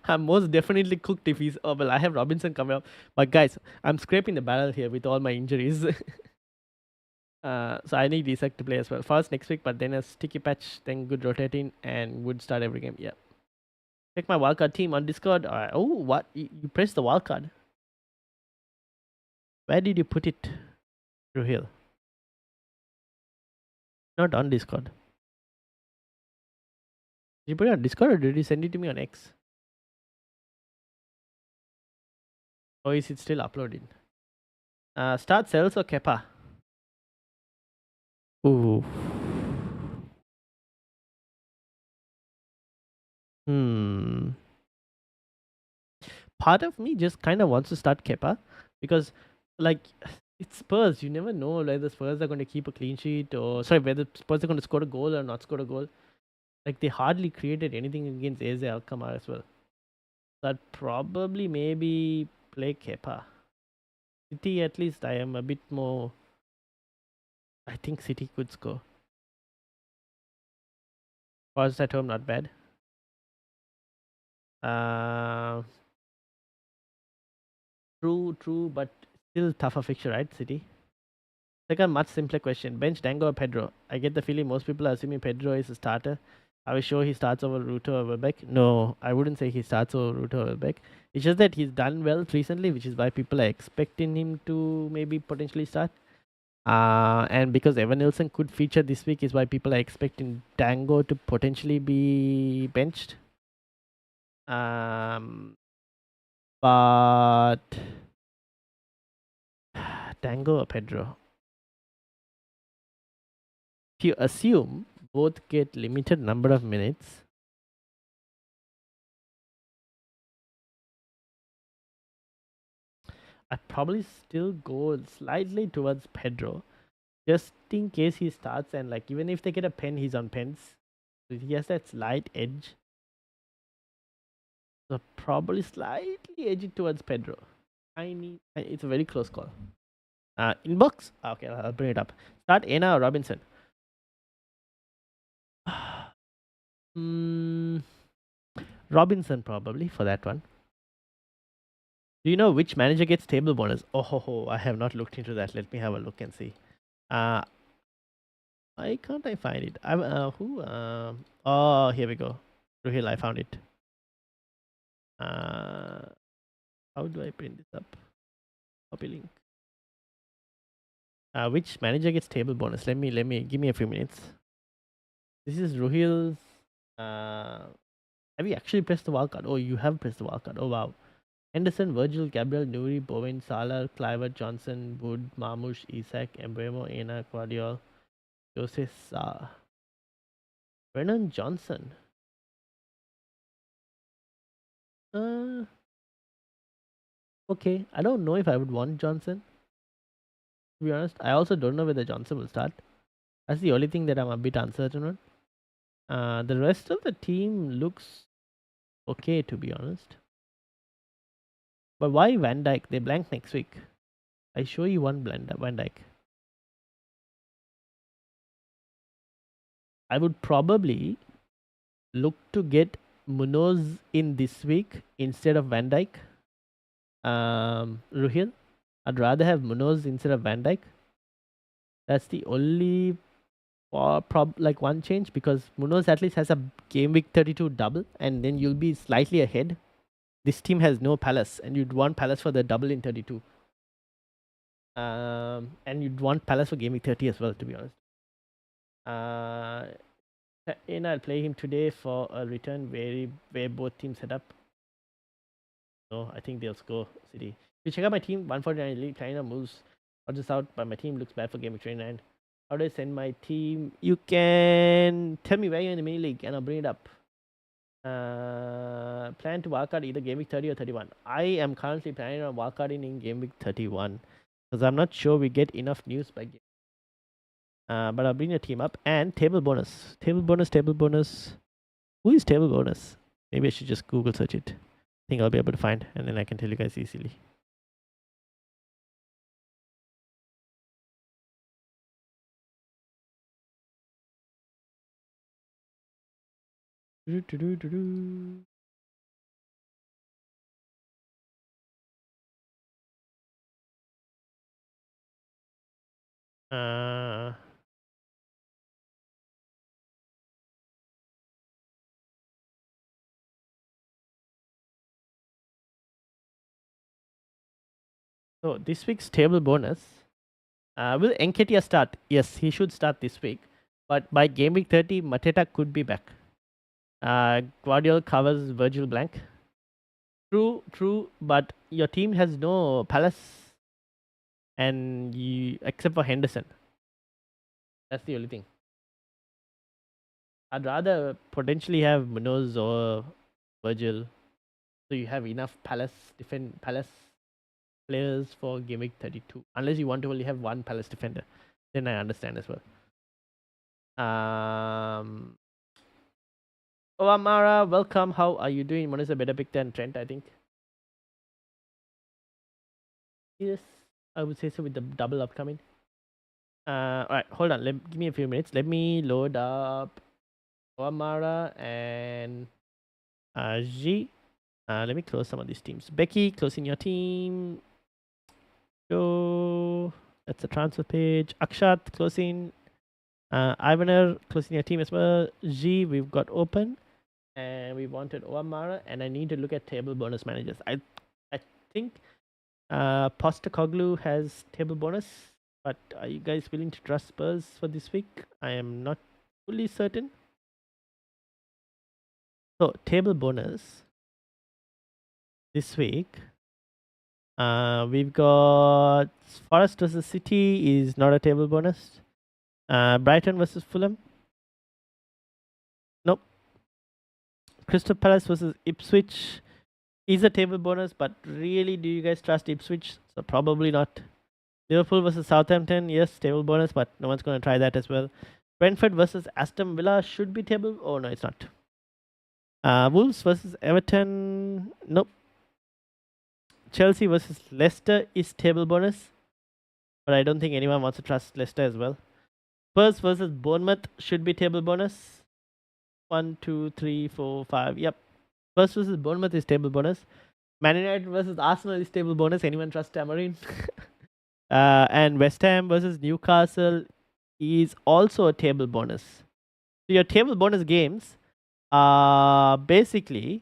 I'm most definitely cooked if he's. Oh well, I have Robinson coming up, but guys, I'm scraping the barrel here with all my injuries. So I need Isak to play as well. First next week, but then a sticky patch, then good rotating, and would start every game. Yeah. Check my wildcard team on Discord. Alright. Oh, what? You pressed the wildcard. Where did you put it, Ruhil? Not on Discord. Did you put it on Discord or did you send it to me on X? Or is it still uploading? Start Cells or Kepa? Ooh. Part of me just kind of wants to start Kepa because, like, it's Spurs. You never know whether Spurs are going to keep a clean sheet or whether Spurs are going to score a goal or not score a goal. Like they hardly created anything against Eze Alkmaar as well. So I'd probably maybe play Kepa. City, at least I am a bit more. I think City could score. Forest at home, not bad. True, but still tougher fixture, right? City. Second, much simpler question. Bench Dango or Pedro? I get the feeling most people are assuming Pedro is a starter. Are we sure he starts over Ruto or Welbeck? No, I wouldn't say he starts over Ruto or Welbeck. It's just that he's done well recently, which is why people are expecting him to maybe potentially start. And because Evan Nilsson could feature this week is why people are expecting Dango to potentially be benched. But Dango or Pedro? If you assume both get limited number of minutes, I'd probably still go slightly towards Pedro, just in case he starts and like even if they get a pen, he's on pens. So he has that slight edge. So probably slightly edge it towards Pedro. It's a very close call. Inbox? Okay, I'll bring it up. Start Ena or Robinson? Robinson probably for that one. Do you know which manager gets table bonus? Oh, I have not looked into that. Let me have a look and see. Why can't I find it? Oh, here we go. Ruhil, I found it. How do I print this up? Copy link. Which manager gets table bonus? Let me give me a few minutes. This is Ruhil's. Have you actually pressed the wildcard? Oh, you have pressed the wildcard. Oh wow. Henderson, Virgil, Gabriel, Nuri, Bowen, Salah, Clivert, Johnson, Wood, Marmoush, Isak, Embremo, Ena, Guardiol, Jose Sa. Brennan Johnson. Uh, okay. I don't know if I would want Johnson. To be honest, I also don't know whether Johnson will start. That's the only thing that I'm a bit uncertain on. The rest of the team looks okay, to be honest. But why Van Dyke? They blank next week. I show you one Van Dyke. I would probably look to get Munoz in this week instead of Van Dyke. Ruhil, I'd rather have Munoz instead of Van Dyke. That's the only like one change, because Munoz at least has a game week 32 double, and then you'll be slightly ahead. This team has no Palace, and you'd want Palace for the double in 32. And you'd want Palace for game week 30 as well, to be honest. And I'll play him today for a return where both teams head up. So I think they'll score City. If you check out my team, 149 elite, kind of moves just out, but my team looks bad for game week 29. How do I send my team? You can tell me where you're in the mini league, and I'll bring it up. Plan to wildcard either game week 30 or 31. I am currently planning on wildcarding in game week 31 because I'm not sure we get enough news by game. But I'll bring your team up. And table bonus. Table bonus, table bonus. Who is table bonus? Maybe I should just Google search it. I think I'll be able to find, and then I can tell you guys easily. Uh, so this week's table bonus. Will Nketiah start? Yes, he should start this week. But by game week 30, Mateta could be back. Guardiola covers Virgil blank. True, but your team has no Palace, and except for Henderson. That's the only thing. I'd rather potentially have Munoz or Virgil, so you have enough Palace players for game week 32. Unless you want to only have one Palace defender, then I understand as well. Oh, Amara, welcome. How are you doing? One is a better pick than Trent, I think. Yes, I would say so with the double upcoming. Alright, hold on. Give me a few minutes. Let me load up Amara and G. Let me close some of these teams. Becky, closing your team. Joe, that's the transfer page. Akshat, closing. Ivaner, closing your team as well. G, we've got open. And we wanted Oamara, and I need to look at table bonus managers. I think Postecoglou has table bonus, but are you guys willing to trust Spurs for this week? I am not fully certain. So table bonus this week. We've got Forest versus City is not a table bonus. Brighton versus Fulham. Nope. Crystal Palace versus Ipswich is a table bonus, but really, do you guys trust Ipswich? So probably not. Liverpool versus Southampton, yes, table bonus, but no one's going to try that as well. Brentford versus Aston Villa should be table. Oh no, it's not. Wolves versus Everton, nope. Chelsea versus Leicester is table bonus, but I don't think anyone wants to trust Leicester as well. Spurs versus Bournemouth should be table bonus. 1, 2, 3, 4, 5. Yep. Spurs versus Bournemouth is table bonus. Man United versus Arsenal is table bonus. Anyone trust Tamarin? And West Ham versus Newcastle is also a table bonus. So your table bonus games are basically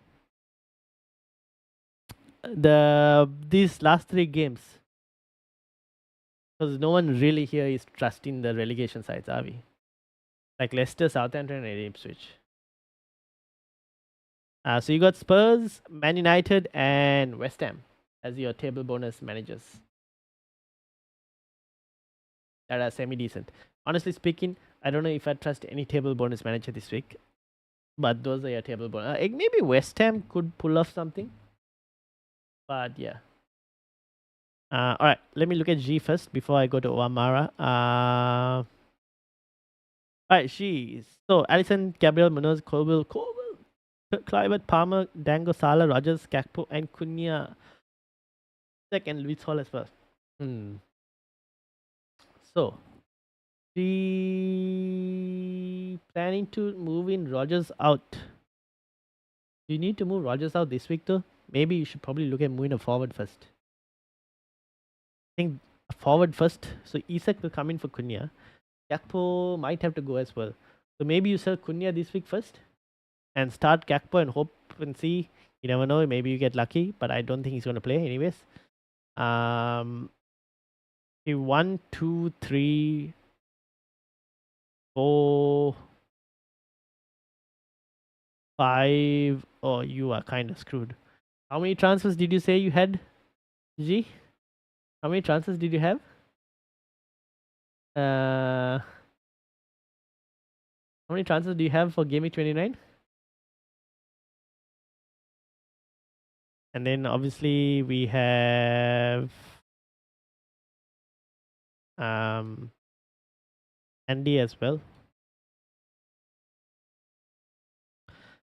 these last 3 games. Because no one really here is trusting the relegation sides, are we? Like Leicester, Southampton, and Ipswich. So you got Spurs, Man United, and West Ham as your table bonus managers that are semi-decent. Honestly speaking, I don't know if I trust any table bonus manager this week, but those are your table bonus. Maybe West Ham could pull off something. But yeah. All right. Let me look at G first before I go to Wamara. All right, G. So Allison, Gabriel, Munoz, Colville, Clivert, Palmer, Dango, Sala, Rogers, Gakpo, and Cunha. Second, Luis Hall as well. Hmm. So the planning to move in Rogers out. Do you need to move Rogers out this week though? Maybe you should probably look at moving a forward first. I think a forward first. So Isak will come in for Cunha. Gakpo might have to go as well. So maybe you sell Cunha this week first and start Gakpo and hope and see. You never know. Maybe you get lucky, but I don't think he's going to play anyways. Okay, 1, 2, 3, 4, 5. Oh, you are kind of screwed. How many transfers did you say you had, G? How many transfers did you have? How many transfers do you have for Game Week 29? And then obviously we have Andy as well.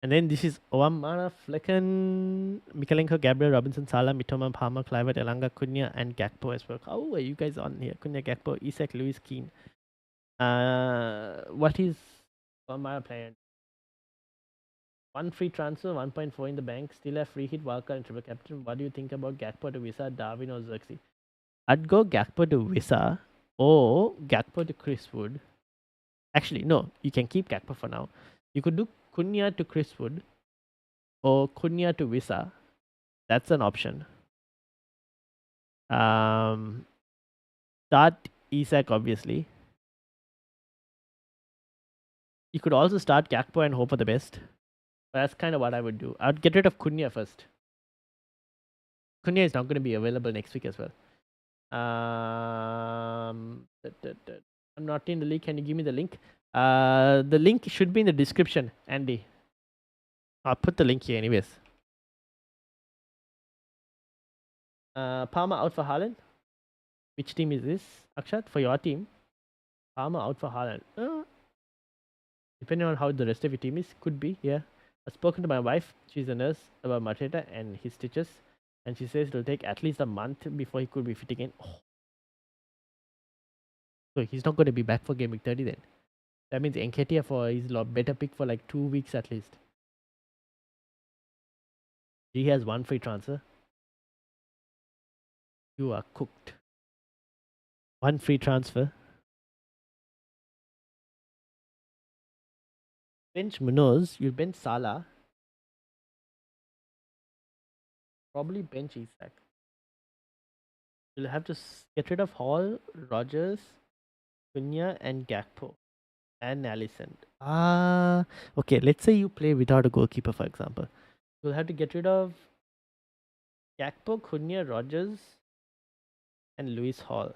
And then this is Oamara, Flecken, Mikalenko, Gabriel, Robinson, Salah, Mitoma, Palmer, Clivert, Elanga, Cunha, and Gakpo as well. How are you guys on here? Cunha, Gakpo, Isak, Lewis, Keane. What is Oamara playing? 1 free transfer, 1.4 in the bank, still a free hit, wildcard, and triple captain. What do you think about Gakpo to Visa, Darwin, or Xerxes? I'd go Gakpo to Visa or Gakpo to Chris Wood. Actually, no, you can keep Gakpo for now. You could do Cunha to Chris Wood or Cunha to Visa. That's an option. Start Isak, obviously. You could also start Gakpo and hope for the best. But that's kind of what I would do. I would get rid of Cunha first. Cunha is not going to be available next week as well. I'm not in the league. Can you give me the link? The link should be in the description, Andy. I'll put the link here anyways. Palmer out for Haaland. Which team is this? Akshat, for your team. Palmer out for Haaland. Depending on how the rest of your team is, could be, yeah. I've spoken to my wife, she's a nurse, about Mateta and his stitches. And she says it'll take at least a month before he could be fit again. Oh. So he's not going to be back for Game Week 30 then. That means Nketiah for his better pick for like 2 weeks at least. He has 1 free transfer. You are cooked. 1 free transfer. Bench Munoz, you'll bench Salah. Probably bench Isak. You'll have to get rid of Hall, Rogers, Cunha, and Gakpo. And Allison. Okay, let's say you play without a goalkeeper, for example. You'll have to get rid of Gakpo, Cunha, Rogers, and Lewis Hall.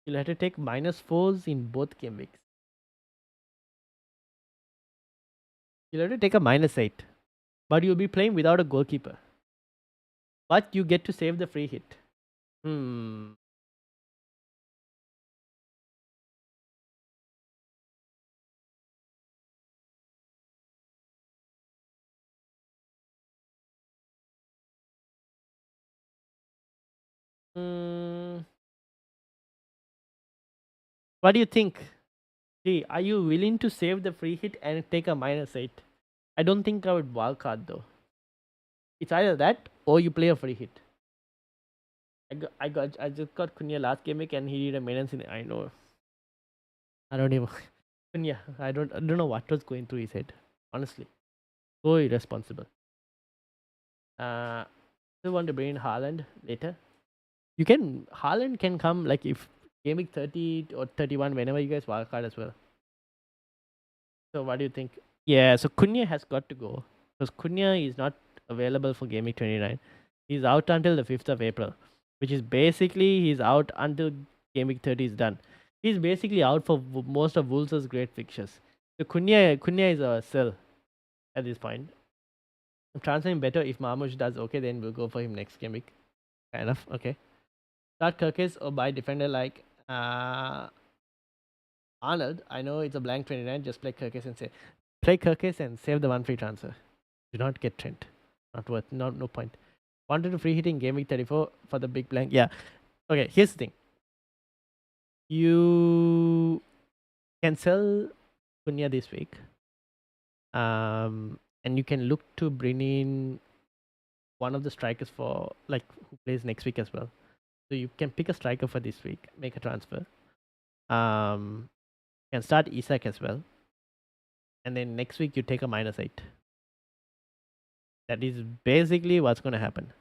You'll have to take -4s in both game weeks. You'll have to take a -8. But you'll be playing without a goalkeeper. But you get to save the free hit. What do you think? Gee, are you willing to save the free hit and take a -8? I don't think I would wildcard though. It's either that or you play a free hit. I just got Cunha last game week and he did a maintenance in. I know. I don't even. Cunha. I don't know what was going through his head. Honestly, so irresponsible. Still want to bring in Haaland later. You can. Haaland can come like if game week 30 or 31 whenever you guys wildcard as well. So what do you think? Yeah. So Cunha has got to go because Cunha is not available for game week 29. He's out until the 5th of April, which is basically he's out until game week 30 is done. He's basically out for most of Wolves' great fixtures. So Cunha is a sell at this point. transferring better. If Marmush does okay, then we'll go for him next game week. Fair enough. Okay. Start Kirkis or buy defender like Arnold. I know it's a blank 29. Just play Kirkis and say play Kirkis and save the one free transfer. Do not get Trent. Not worth. No point. Wanted to free hitting game week 34 for the big blank. Yeah. Okay. Here's the thing. You can sell Cunha this week. And you can look to bring in one of the strikers for like who plays next week as well. So you can pick a striker for this week, make a transfer. You can start Isak as well, and then next week you take a -8. That is basically what's going to happen.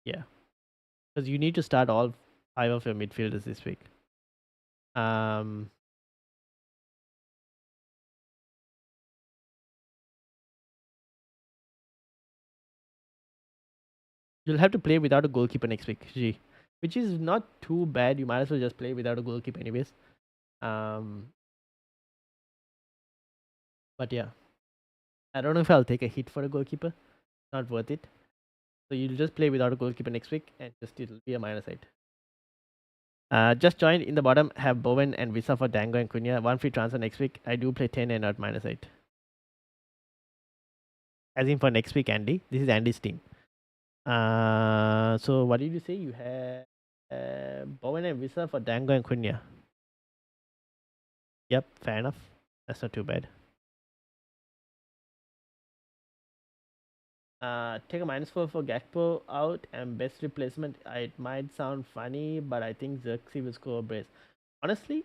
Yeah, because you need to start all 5 of your midfielders this week. You'll have to play without a goalkeeper next week, G, which is not too bad. You might as well just play without a goalkeeper anyways. But yeah, I don't know if I'll take a hit for a goalkeeper. Not worth it. So you'll just play without a goalkeeper next week, and it'll be a -8. Just joined in the bottom. Have Bowen and Visa for Dango and Cunha. One free transfer next week. I do play 10 and not -8. As in for next week, Andy. This is Andy's team. So what did you say? You have Bowen and Visa for Dango and Cunha. Yep, fair enough. That's not too bad. Take a -4 for Gakpo out and best replacement. It might sound funny, but I think Xerxes will score a brace. Honestly,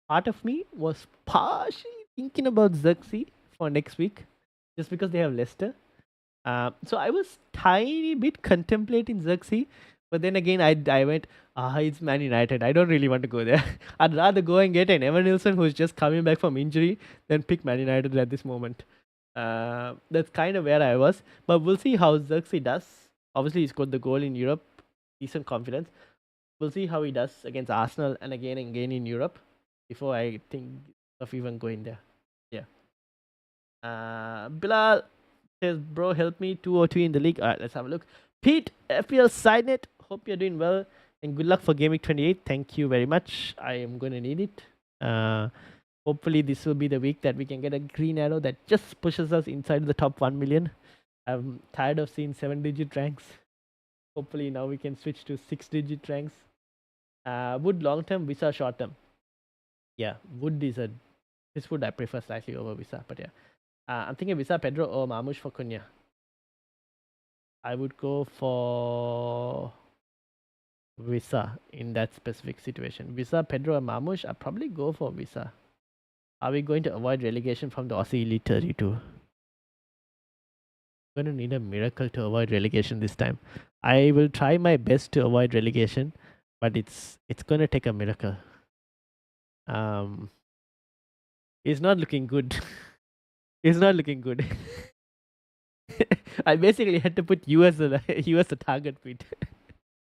part of me was partially thinking about Xerxes for next week, just because they have Leicester. So I was tiny bit contemplating Xerxes, but then again I went, it's Man United. I don't really want to go there. I'd rather go and get an Evan Nilsson who's just coming back from injury than pick Man United at this moment. That's kind of where I was, but we'll see how Xerxes does. Obviously, he scored the goal in Europe, decent confidence. We'll see how he does against Arsenal and again in Europe before I think of even going there. Yeah. Bilal says, bro, help me 202 in the league. All right, let's have a look. Pete, FPL Sidenet, hope you're doing well and good luck for Game Week 28. Thank you very much. I am going to need it. Hopefully, this will be the week that we can get a green arrow that just pushes us inside the top 1 million. I'm tired of seeing 7-digit ranks. Hopefully, now we can switch to 6-digit ranks. Wood long term, Visa short term. Yeah, Wood is this Wood I prefer slightly over Visa, but yeah. I'm thinking Visa, Pedro, or Marmush for Cunha. I would go for Visa in that specific situation. Visa, Pedro, or Marmush, I'd probably go for Visa. Are we going to avoid relegation from the Aussie Elite 32? I'm going to need a miracle to avoid relegation this time. I will try my best to avoid relegation, but it's going to take a miracle. It's not looking good. It's not looking good. I basically had to put you as a target bid.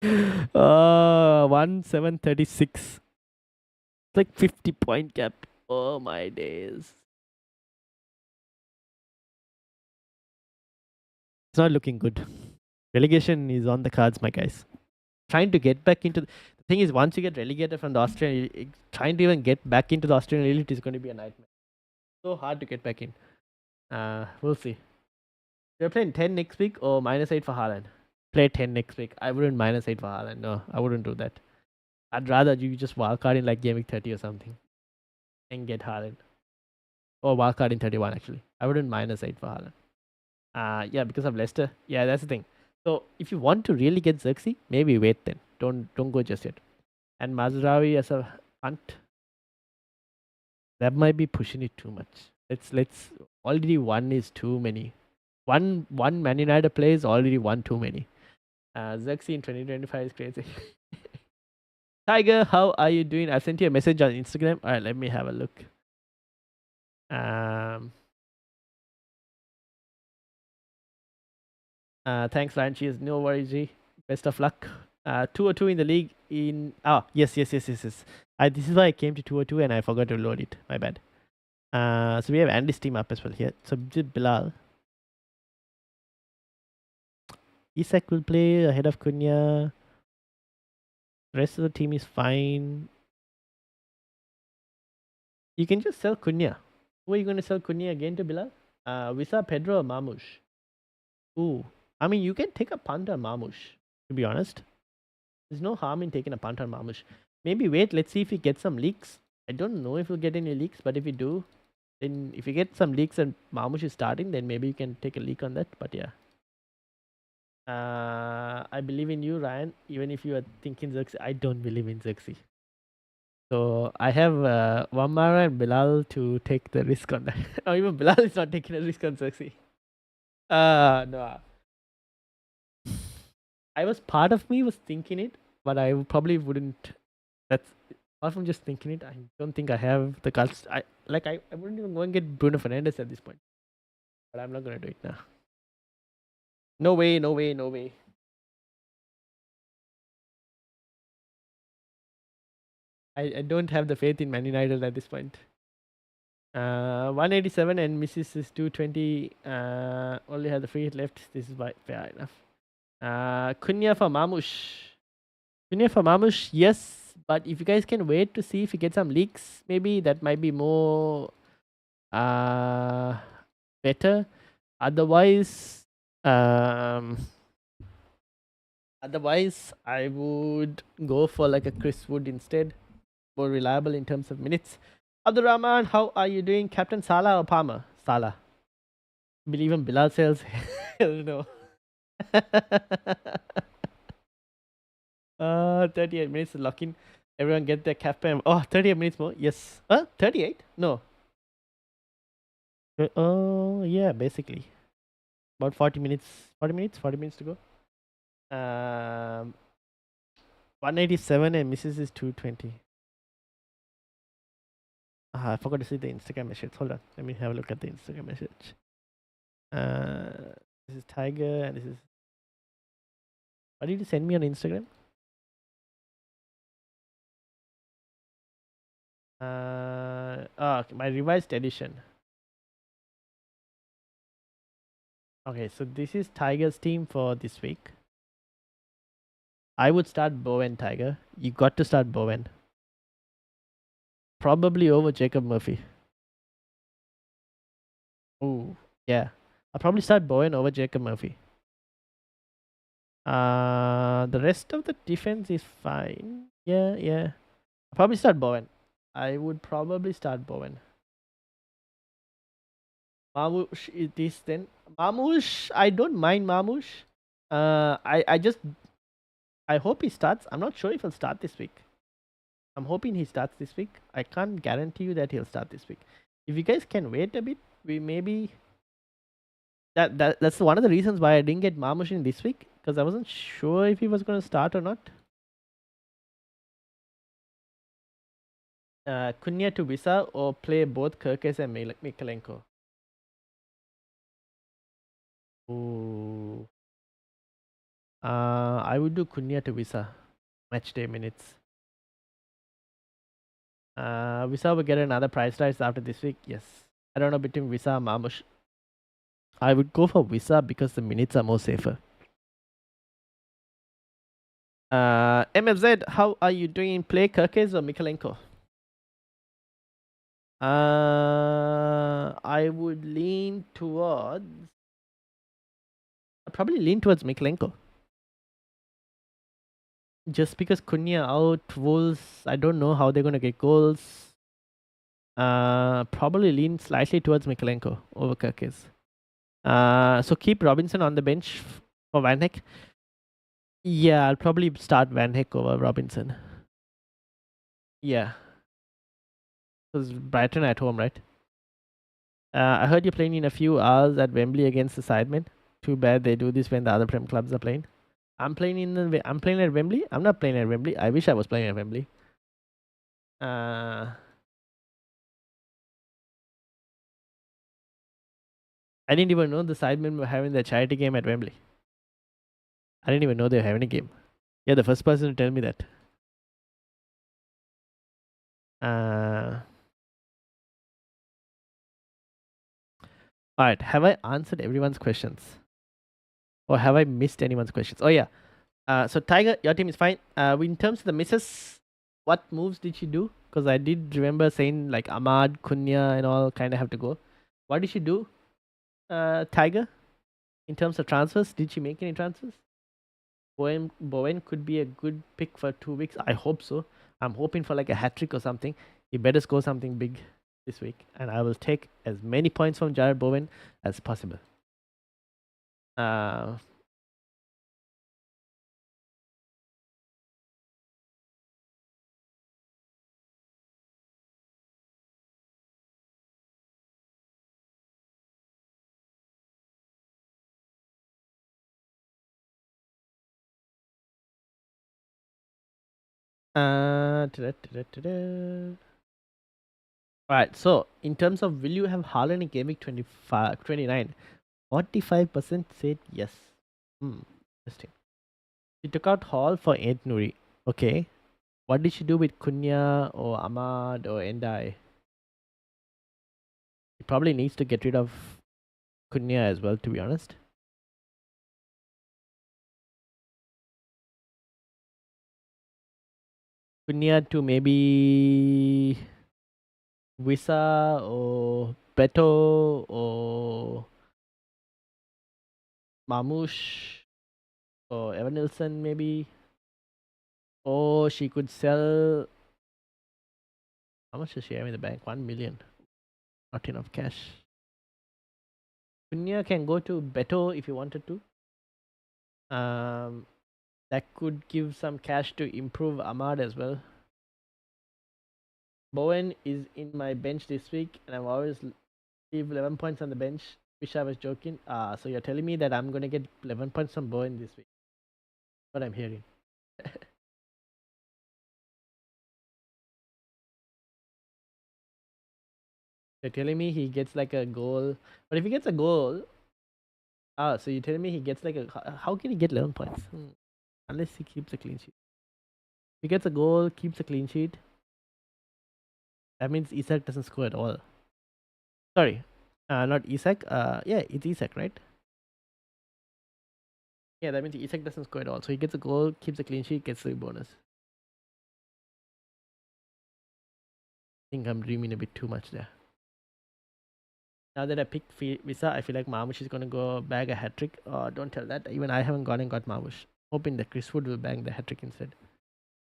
1736. It's like 50-point gap. Oh my days. It's not looking good. Relegation is on the cards, my guys. Trying to get back into the thing is, once you get relegated from the Australian, trying to even get back into the Australian elite is going to be a nightmare. So hard to get back in. We'll see. You're playing 10 next week or -8 for Haaland? Play 10 next week. I wouldn't -8 for Haaland. No, I wouldn't do that. I'd rather you just wildcard in like Game Week 30 or something and get Haaland. Or wildcard in 31 actually. I wouldn't -8 for Haaland. Yeah, because of Leicester. Yeah, that's the thing. So if you want to really get Xerxes, maybe wait then. Don't go just yet. And Mazraoui as a punt, that might be pushing it too much. Let's already one is too many. One Man United play is already one too many. Xerxes in 2025 is crazy. Tiger, how are you doing? I sent you a message on Instagram. Alright, let me have a look. Thanks, Ryan. Cheers. No worries, G. Best of luck. 202 in the league in... Oh, yes. This is why I came to 202 and I forgot to load it. My bad. So we have Andy's team up as well here. So Bilal. Isak will play ahead of Cunha. Rest of the team is fine. You can just sell Cunha. Who are you going to sell Cunha again to, Bilal? Visa, Pedro, or Marmoush? Ooh. I mean, you can take a punt on Marmoush, to be honest. There's no harm in taking a punt on Marmoush. Maybe wait, let's see if we get some leaks. I don't know if we'll get any leaks, but if we do, then if you get some leaks and Marmoush is starting, then maybe you can take a leak on that. But yeah. I believe in you, Ryan. Even if you are thinking Xerxes, I don't believe in Xerxes. So I have Wamara and Bilal to take the risk on that. Or even Bilal is not taking a risk on Xerxes. No. I was part of me was thinking it, but I probably wouldn't. That's apart from just thinking it. I don't think I have the guts. I wouldn't even go and get Bruno Fernandes at this point. But I'm not gonna do it now. No way, no way, no way. I don't have the faith in Man United at this point. 187 and misses is 220. Only have the free hit left. This is fair enough. Cunha for Mamush. Cunha for Mamush, yes. But if you guys can wait to see if you get some leaks, maybe that might be more better. Otherwise, I would go for like a Chris Wood instead. More reliable in terms of minutes. Abdurrahman, how are you doing? Captain Salah or Palmer? Salah. Believe in Bilal sales? Hell no. 38 minutes to lock in. Everyone get their cafe. Oh, 38 minutes more. Yes. 38? No. Oh, yeah, basically. About 40 minutes. 40 minutes? 40 minutes to go. 187 and misses is 220. I forgot to see the Instagram message. Hold on. Let me have a look at the Instagram message. This is Tiger and this is. What did you send me on Instagram? Okay, my revised edition. Okay, so this is Tiger's team for this week. I would start Bowen, Tiger. You got to start Bowen. Probably over Jacob Murphy. Ooh, yeah. I'll probably start Bowen over Jacob Murphy. The rest of the defense is fine. Yeah. I'll probably start Bowen. I would probably start Bowen. Marmoush is this then. Marmoush, I don't mind Marmoush. I hope he starts. I'm not sure if he'll start this week. I'm hoping he starts this week. I can't guarantee you that he'll start this week. If you guys can wait a bit, we maybe that's one of the reasons why I didn't get Marmoush in this week, because I wasn't sure if he was going to start or not. Cunha to Visa or play both Kirkes and Mikalenko. Ooh. I would do Cunha to Visa. Match day minutes. Visa will get another price rise after this week. Yes. I don't know between Visa and Marmoush. I would go for Visa because the minutes are more safer. MFZ, how are you doing? Play Kirkes or Mikalenko? I would lean towards. I'd probably lean towards Mikalenko. Just because Cunha out, Wolves, I don't know how they're gonna get goals. Probably lean slightly towards Mikalenko over Kirkes. So keep Robinson on the bench for Van Heck. Yeah, I'll probably start Van Heck over Robinson. Yeah. Because Brighton at home, right? I heard you're playing in a few hours at Wembley against the Sidemen. Too bad they do this when the other Prem clubs are playing. I'm playing at Wembley. I'm not playing at Wembley. I wish I was playing at Wembley. I didn't even know the Sidemen were having their charity game at Wembley. I didn't even know they were having a game. You're the first person to tell me that. All right. Have I answered everyone's questions? Or have I missed anyone's questions? Oh, yeah. So, Tiger, your team is fine. In terms of the misses, what moves did she do? Because I did remember saying like Ahmad, Kunya, and all kind of have to go. What did she do, Tiger? In terms of transfers, did she make any transfers? Bowen could be a good pick for 2 weeks. I hope so. I'm hoping for like a hat trick or something. He better score something big this week, and I will take as many points from Jared Bowen as possible. Uh, ta-da. Alright, so in terms of will you have Haaland in Game Week 25, 29? 45% said yes. Interesting. She took out Hall for Ant Nuri. Okay. What did she do with Kunya or Ahmad or Endai? She probably needs to get rid of Kunya as well, to be honest. Kunya to maybe Wisa or Beto or Mamush or Evan Nilsson maybe. Or she could sell. How much does she have in the bank? 1 million. Not enough cash. Kunya can go to Beto if you wanted to. That could give some cash to improve Ahmad as well. Bowen is in my bench this week, and I've always leave 11 points on the bench. Wish I was joking. So you're telling me that I'm gonna get 11 points from Bowen this week? What I'm hearing. You're telling me he gets like a goal, but if he gets a goal, so you're telling me he gets like a how can he get 11 points? Unless he keeps a clean sheet. If he gets a goal, keeps a clean sheet, that means Isak doesn't score at all. Sorry, not Isak. Yeah, it's Isak, right? Yeah, that means Isak doesn't score at all. So he gets a goal, keeps a clean sheet, gets the bonus. I think I'm dreaming a bit too much there. Now that I picked Visa, I feel like Marmush is gonna go bag a hat trick. Don't tell that. Even I haven't gone and got Marmush. Hoping that Chris Wood will bang the hat trick instead.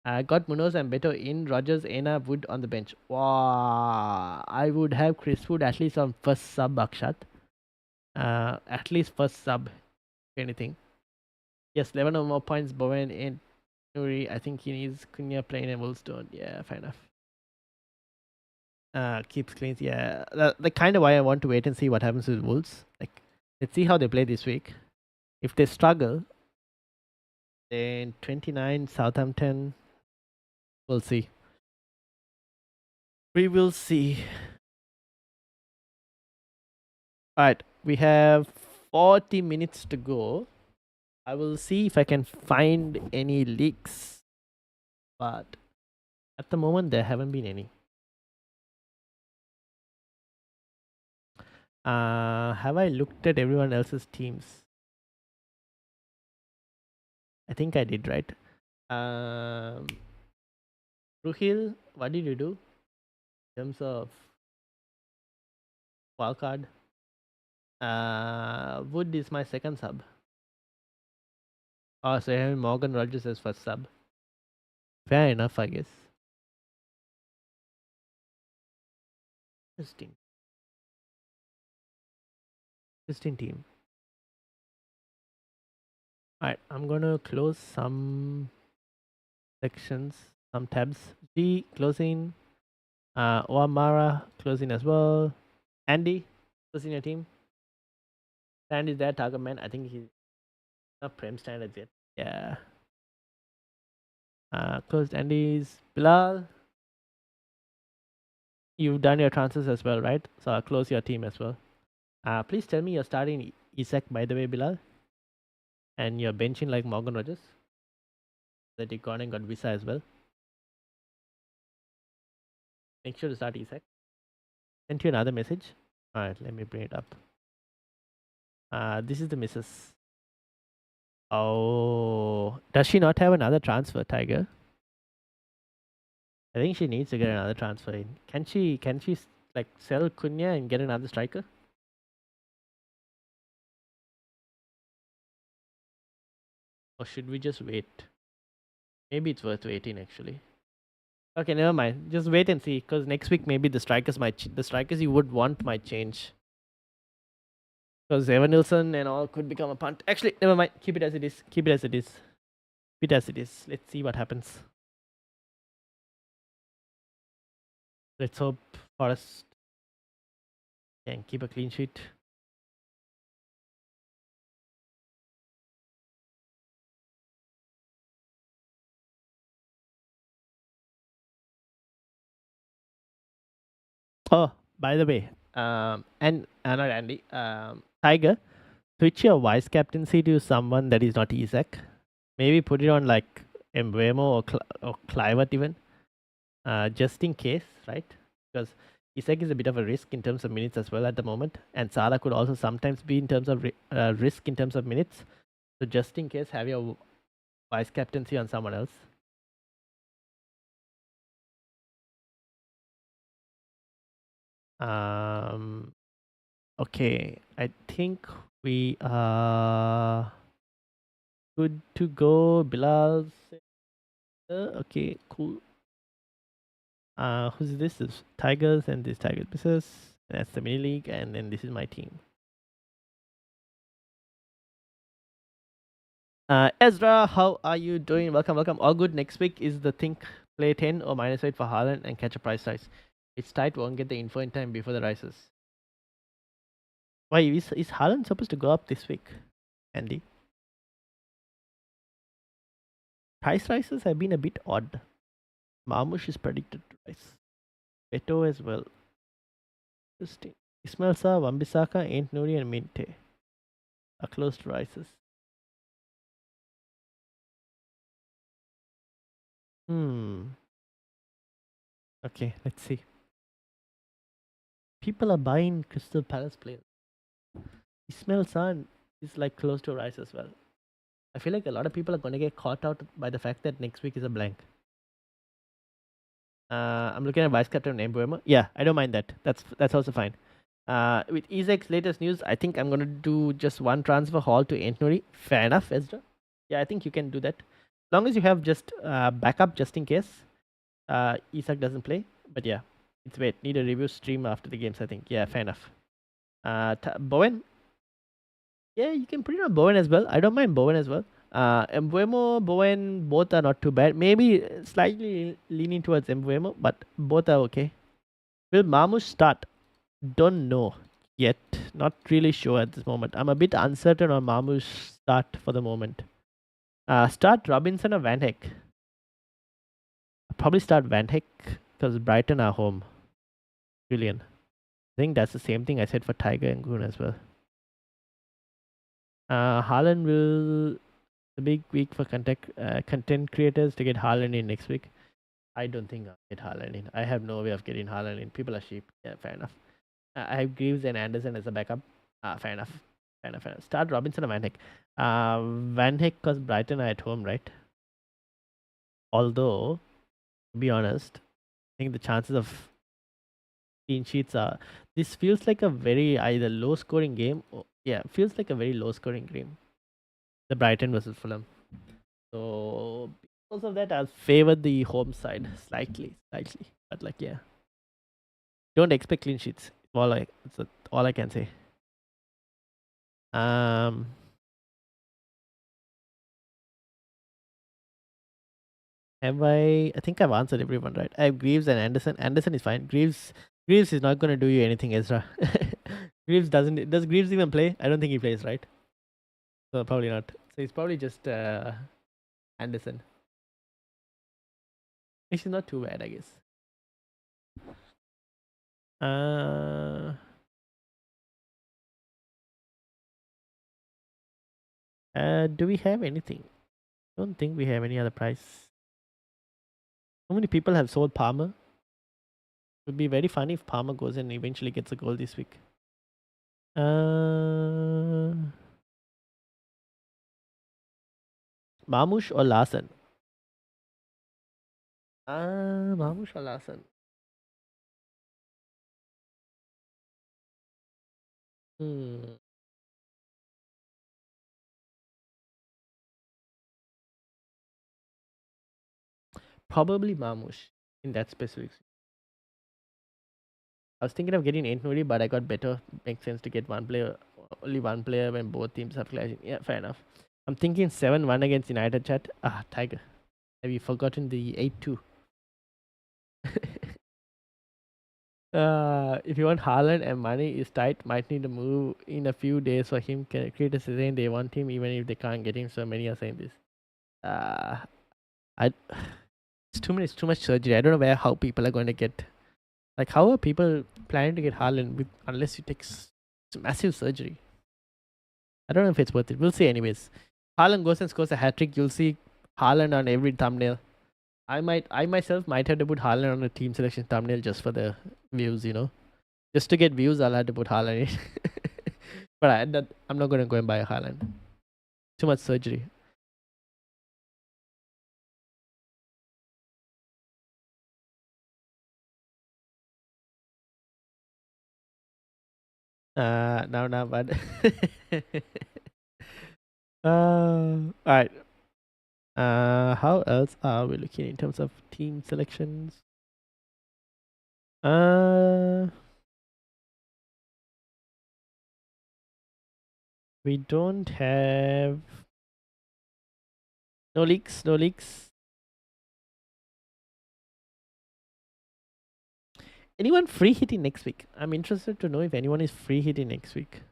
I got Munoz and Beto in. Rogers, Aina, Wood on the bench. Wow! I would have Chris Wood at least on first sub, Akshat. At least first sub, if anything. Yes, 11 or more points. Bowen and Nuri. I think he needs Kunya playing and Woolstone. Yeah, fair enough. Keeps clean. Yeah, the kind of why I want to wait and see what happens with Wolves. Like, let's see how they play this week. If they struggle, then 29 Southampton. We'll see. We will see. All right, we have 40 minutes to go. I will see if I can find any leaks, but at the moment there haven't been any. Have I looked at everyone else's teams? I think I did, right? Ruhil, what did you do in terms of wildcard? Wood is my second sub. Oh, so I have Morgan Rogers as first sub. Fair enough, I guess. Interesting. Interesting team. Alright, I'm gonna close some sections, some tabs. G closing. Oamara closing as well. Andy closing your team. Andy's there, target man. I think he's not Prem standards yet. Yeah. Closed Andy's. Bilal. You've done your transfers as well, right? So I'll close your team as well. Please tell me you're starting Isak, by the way, Bilal. And you're benching like Morgan Rogers. That you gone and got Visa as well. Make sure to start Isak. Sent you another message. Alright, let me bring it up. This is the missus. Oh, does she not have another transfer, Tiger? I think she needs to get another transfer in. Can she? Like sell Cunha and get another striker? Or should we just wait? Maybe it's worth waiting actually. Okay, never mind. Just wait and see. Because next week maybe the strikers you would want might change. Because Evan Nilsson and all could become a punt. Actually, never mind. Keep it as it is. Keep it as it is. Keep it as it is. Let's see what happens. Let's hope Forest can keep a clean sheet. Oh, by the way, not Andy, Tiger, switch your vice captaincy to someone that is not Isaac. Maybe put it on like Embuemo or Clivert even, just in case, right? Because Isaac is a bit of a risk in terms of minutes as well at the moment, and Salah could also sometimes be in terms of risk in terms of minutes. So just in case, have your vice captaincy on someone else. Okay, I think we are good to go. Bilal, okay, cool. Who's this? This is Tigers and this Tigers business. That's the mini league, and then this is my team. Ezra, how are you doing? Welcome, welcome. All good. Next week is the think play 10 or -8 for Haaland and catch a price rise. It's tight. Won't get the info in time before the rises. Why is Haaland supposed to go up this week, Andy? Price rises have been a bit odd. Marmush is predicted to rise. Beto as well. Interesting. Ismail Sarr, Wan-Bissaka, Ain't Nuri, and Minte are close to rises. Okay, let's see. People are buying Crystal Palace players. Ismail Sarr is like close to rise as well. I feel like a lot of people are going to get caught out by the fact that next week is a blank. I'm looking at vice captain Embuemo. Yeah, I don't mind that. That's also fine. With Isaac's latest news, I think I'm going to do just one transfer haul to Ain't Nuri. Fair enough, Ezra. Yeah, I think you can do that. As long as you have just backup just in case Isaac doesn't play. But yeah, it's wait. Need a review stream after the games, I think. Yeah, fair enough. Bowen. Yeah, you can put it on Bowen as well. I don't mind Bowen as well. Embuemo, Bowen, both are not too bad. Maybe slightly leaning towards Embuemo, but both are okay. Will Marmush start? Don't know yet. Not really sure at this moment. I'm a bit uncertain on Marmush start for the moment. Start Robinson or Van Heck? I'll probably start Van Heck because Brighton are home. Julian. I think that's the same thing I said for Tiger and Goon as well. Haaland will a big week for content creators to get Haaland in next week. I don't think I'll get Haaland in. I have no way of getting Haaland in. People are sheep. Yeah, fair enough. I have Greaves and Anderson as a backup. Fair enough. Fair enough. Fair enough. Start Robinson or Van Heck. Van Heck because Brighton are at home, right? Although, to be honest, I think the chances of clean sheets are. This feels like a very either low scoring game. Yeah, feels like a very low scoring game. The Brighton versus Fulham. So because of that, I'll favor the home side slightly. But like, yeah, don't expect clean sheets. All I can say. Have I think I've answered everyone right. I have Greaves and Anderson. Anderson is fine. Greaves is not gonna do you anything, Ezra. Greaves doesn't. Does Greaves even play? I don't think he plays, right? So probably not. So it's probably just Anderson. Which is not too bad, I guess. Do we have anything? Don't think we have any other price. How many people have sold Palmer? It would be very funny if Palmer goes and eventually gets a goal this week. Mamush or Larson? Mamush or Larson? Hmm. Probably Mamush in that specific. I was thinking of getting Ain't but I got better. Makes sense to get one player, only one player when both teams are clashing. Yeah, fair enough. I'm thinking 7-1 against United chat. Tiger. Have you forgotten the 8-2? If you want Haaland and money is tight, might need to move in a few days for him. Creators are saying they want him even if they can't get him. So many are saying this. Uh, I it's too much surgery. I don't know how people are going to get. Like, how are people planning to get Haaland unless you take massive surgery? I don't know if it's worth it. We'll see, anyways. Haaland goes and scores a hat trick. You'll see Haaland on every thumbnail. I myself might have to put Haaland on a team selection thumbnail just for the views, Just to get views, I'll have to put Haaland in. But I'm not going to go and buy a Haaland. Too much surgery. Now, but. Alright. How else are we looking in terms of team selections? We don't have no leaks. Anyone free hitting next week? I'm interested to know if anyone is free hitting next week.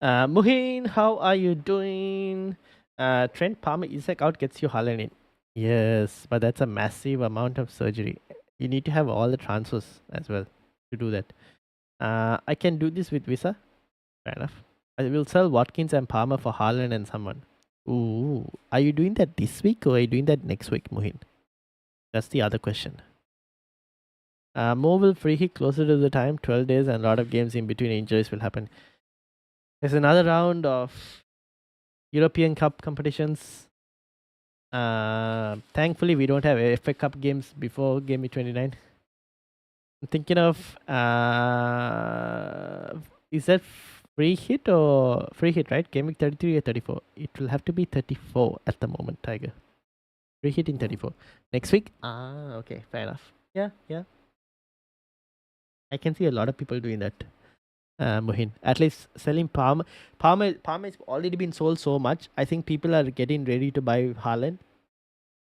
Muhin, how are you doing? Trent Palmer Isaac out gets you Haaland in. Yes, but that's a massive amount of surgery. You need to have all the transfers as well to do that. I can do this with Visa. Fair enough. I will sell Watkins and Palmer for Haaland and someone. Ooh, are you doing that this week or are you doing that next week, Muhin? That's the other question. Mo will free hit closer to the time, 12 days, and a lot of games in between injuries will happen. There's another round of European Cup competitions. Thankfully, we don't have FA Cup games before Game Week 29. I'm thinking of is that free hit or free hit, right? Game Week 33 or 34? It will have to be 34 at the moment, Tiger. Free hit in 34. Next week? Okay, fair enough. Yeah. I can see a lot of people doing that. Mohin. At least selling Palmer. Palmer has already been sold so much. I think people are getting ready to buy Haaland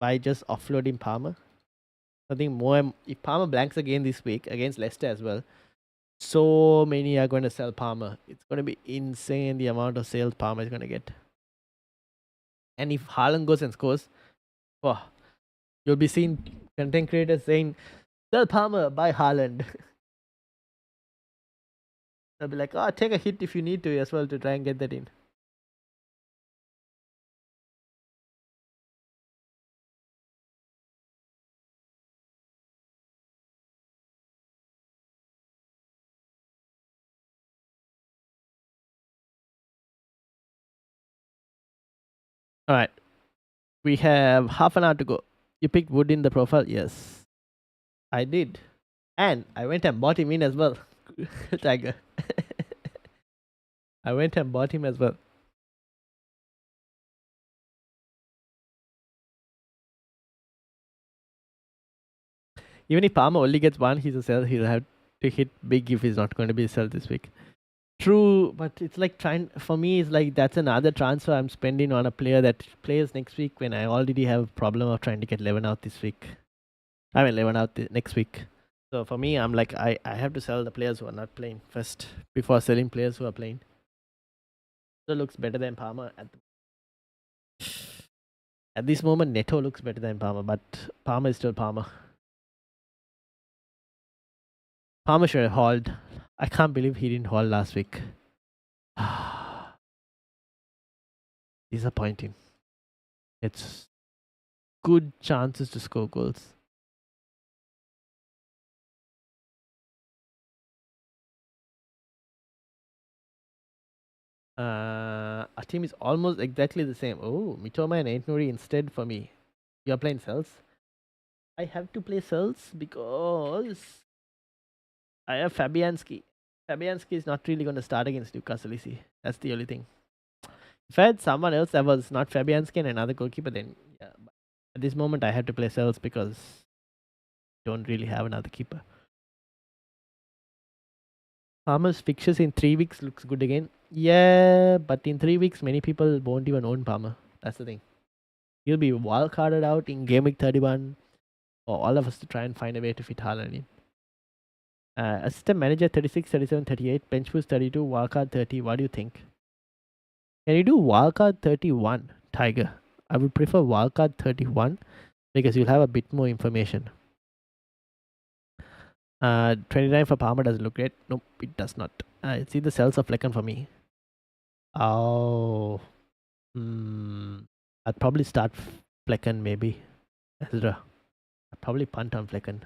by just offloading Palmer. I think more if Palmer blanks again this week against Leicester as well, so many are going to sell Palmer. It's going to be insane the amount of sales Palmer is going to get. And if Haaland goes and scores, you'll be seeing content creators saying, "Sell Palmer, buy Haaland." They'll be like, take a hit if you need to as well to try and get that in. All right. We have half an hour to go. You picked Wood in the profile? Yes. I did. And I went and bought him in as well. Tiger. I went and bought him as well. Even if Palmer only gets one, he's a sell. He'll have to hit big if he's not going to be a sell this week. True, but it's like for me, it's like that's another transfer I'm spending on a player that plays next week when I already have a problem of trying to get 11 out this week. I mean, 11 out next week. So for me, I'm like, I have to sell the players who are not playing first before selling players who are playing. So looks better than Palmer at this moment. Neto looks better than Palmer, but Palmer is still Palmer. Palmer should have hauled. I can't believe he didn't haul last week. Disappointing. It's good chances to score goals. Our team is almost exactly the same. Oh, Mitoma and Aitnuri instead for me. You're playing cells. I have to play cells because I have Fabianski. Fabianski is not really going to start against Newcastle, you see. That's the only thing. If I had someone else that was not Fabianski and another goalkeeper, then yeah. But at this moment, I have to play cells because I don't really have another keeper. Palmer's fixtures in 3 weeks looks good again. Yeah, but in 3 weeks, many people won't even own Palmer. That's the thing. He'll be wildcarded out in Game Week 31 for all of us to try and find a way to fit Haaland in. Assistant manager 36, 37, 38, bench boost 32, wildcard 30. What do you think? Can you do wildcard 31, Tiger? I would prefer wildcard 31 because you'll have a bit more information. 29 for Palmer doesn't look great. Nope, it does not. It's either cells or Flecken for me. Oh. I'd probably start Flecken maybe. Ezra. I'd probably punt on Flecken.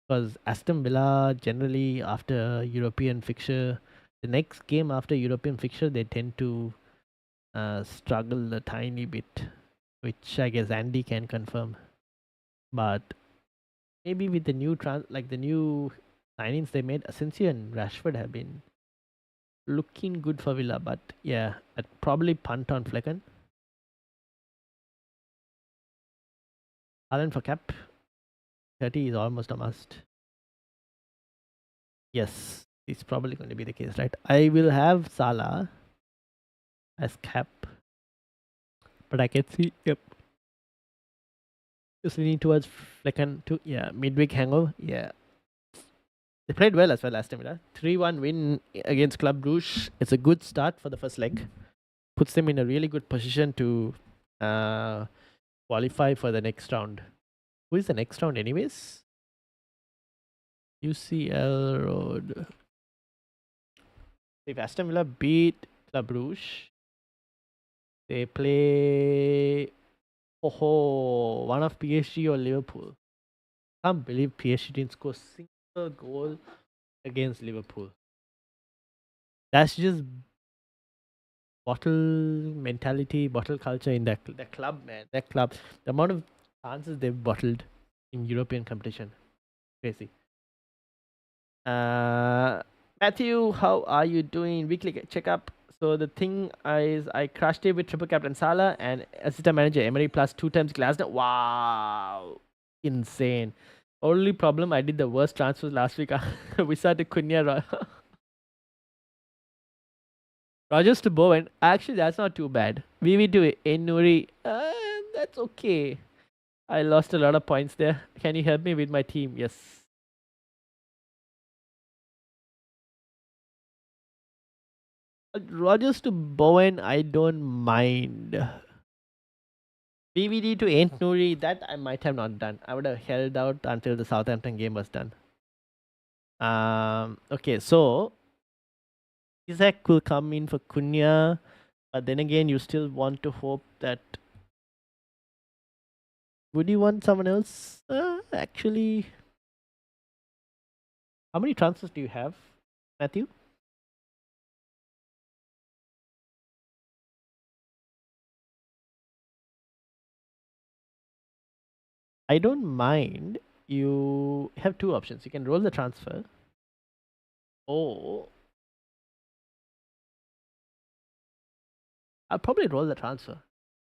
Because Aston Villa generally after European fixture, the next game after European fixture, they tend to struggle a tiny bit, which I guess Andy can confirm. But maybe with the new the new signings they made, Asensio and Rashford have been looking good for Villa. But yeah, I'd probably punt on Flecken. Haaland for cap 30 is almost a must. Yes, it's probably going to be the case, right? I will have Salah as cap, but I can see, yep, just leaning towards Flecken too. Yeah, midweek hangover. Yeah, they played well as well last time. 3-1 win against Club Brugge. It's a good start for the first leg. Puts them in a really good position to qualify for the next round. Who is the next round, anyways? UCL Road. If Aston Villa beat Club Brugge, they play one of PSG or Liverpool. Can't believe PSG didn't score a single goal against Liverpool. That's just bottle mentality, bottle culture in that club, man. That club, the amount of chances they've bottled in European competition, crazy. Matthew, how are you doing? Weekly checkup. So the thing is, I crushed it with triple captain Salah and assistant manager Emery plus 2 times Glasner. Wow, insane. Only problem, I did the worst transfers last week. We started Cunha, Rogers to Bowen. Actually, that's not too bad. VV to Enuri. That's okay. I lost a lot of points there. Can you help me with my team? Yes. Rogers to Bowen, I don't mind. BVD to Ain't Nuri, that I might have not done. I would have held out until the Southampton game was done. Okay, so Isaac will come in for Cunha, but then again, you still want to hope that. Would you want someone else? Actually, how many transfers do you have, Matthew? I don't mind. You have two options. You can roll the transfer, or I'll probably roll the transfer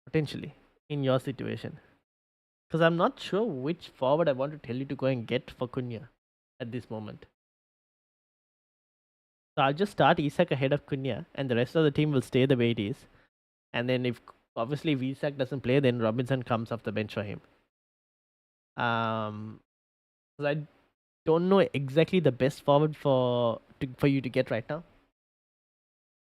potentially in your situation. Because I'm not sure which forward I want to tell you to go and get for Cunha at this moment. So I'll just start Isak ahead of Cunha, and the rest of the team will stay the way it is. And then if obviously if Isak doesn't play, then Robinson comes off the bench for him. 'Cause I don't know exactly the best forward for you to get right now.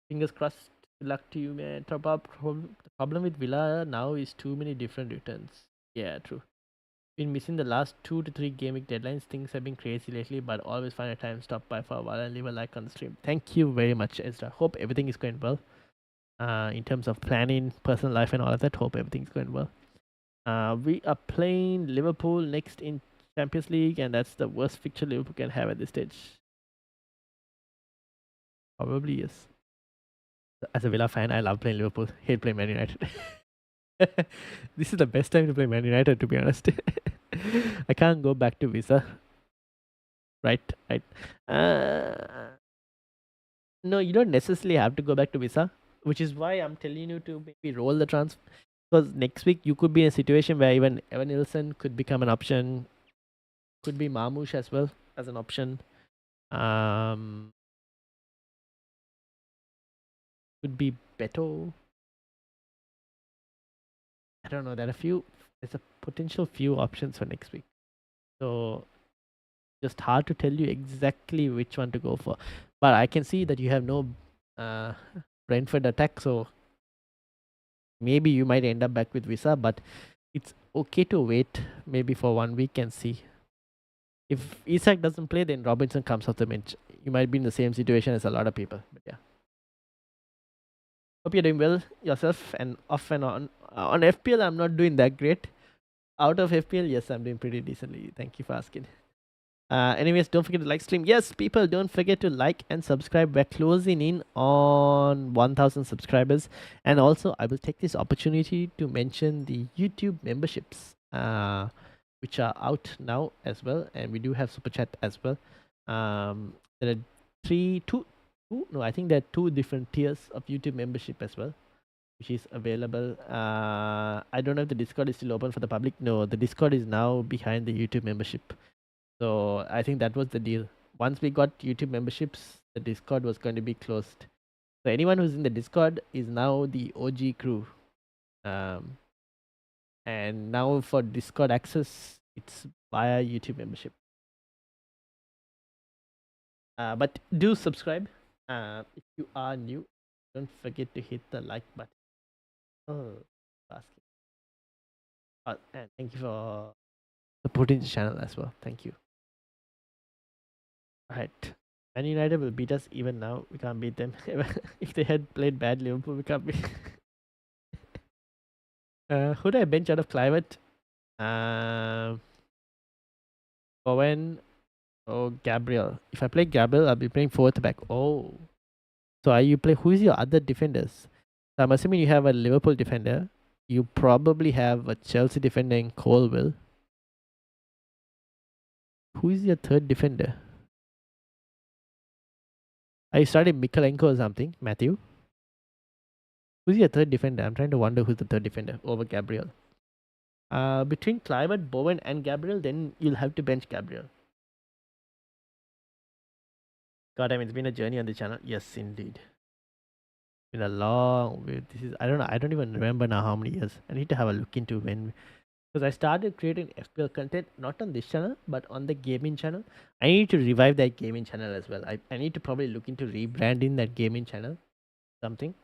Fingers crossed. Good luck to you, man. The problem with Villa now is too many different returns. Yeah, true. Been missing the last 2 to 3 gaming deadlines. Things have been crazy lately, but always find a time stop by for a while and leave a like on the stream. Thank you very much, Ezra. Hope everything is going well. In terms of planning, personal life, and all of that. Hope everything's going well. We are playing Liverpool next in Champions League, and that's the worst fixture Liverpool can have at this stage. Probably yes. As a Villa fan, I love playing Liverpool. Hate playing Man United. This is the best time to play Man United, to be honest. I can't go back to Visa. Right, right. No, you don't necessarily have to go back to Visa, which is why I'm telling you to maybe roll the transfer. Because next week you could be in a situation where even Evan Nilsson could become an option. Could be Marmoush as well as an option. Could be Beto. I don't know. There's a potential few options for next week. So just hard to tell you exactly which one to go for. But I can see that you have no Brentford attack, so maybe you might end up back with Visa, but it's okay to wait maybe for 1 week and see. If Isak doesn't play, then Robinson comes off the bench. You might be in the same situation as a lot of people. But yeah. Hope you're doing well yourself and off and on. On FPL, I'm not doing that great. Out of FPL, yes, I'm doing pretty decently. Thank you for asking. Anyways, don't forget to like stream. Yes, people, don't forget to like and subscribe. We're closing in on 1,000 subscribers. And also, I will take this opportunity to mention the YouTube memberships, which are out now as well. And we do have Super Chat as well. There are I think there are 2 different tiers of YouTube membership as well, which is available. I don't know if the Discord is still open for the public. No, the Discord is now behind the YouTube membership. So I think that was the deal. Once we got YouTube memberships, the Discord was going to be closed. So anyone who's in the Discord is now the OG crew. And now for Discord access, it's via YouTube membership. But do subscribe. If you are new, don't forget to hit the like button. Oh, basket. And thank you for supporting the channel as well. Thank you. Alright. Man United will beat us even now. We can't beat them. If they had played bad Liverpool, we can't beat. Who do I bench out of Clivett? Bowen or Gabriel. If I play Gabriel, I'll be playing fourth back. Oh. So who is your other defenders? So I'm assuming you have a Liverpool defender. You probably have a Chelsea defender in Colwell. Who is your third defender? Are you starting Mikalenko or something, Matthew? Who's your third defender? I'm trying to wonder who's the third defender over Gabriel. Between Clivett, Bowen, and Gabriel, then you'll have to bench Gabriel. God, I mean, it's been a journey on the channel. Yes, indeed. It's been a long way. I don't even remember now how many years. I need to have a look into when, because I started creating FPL content not on this channel but on the gaming channel. I need to revive that gaming channel as well. I need to probably look into rebranding that gaming channel, something,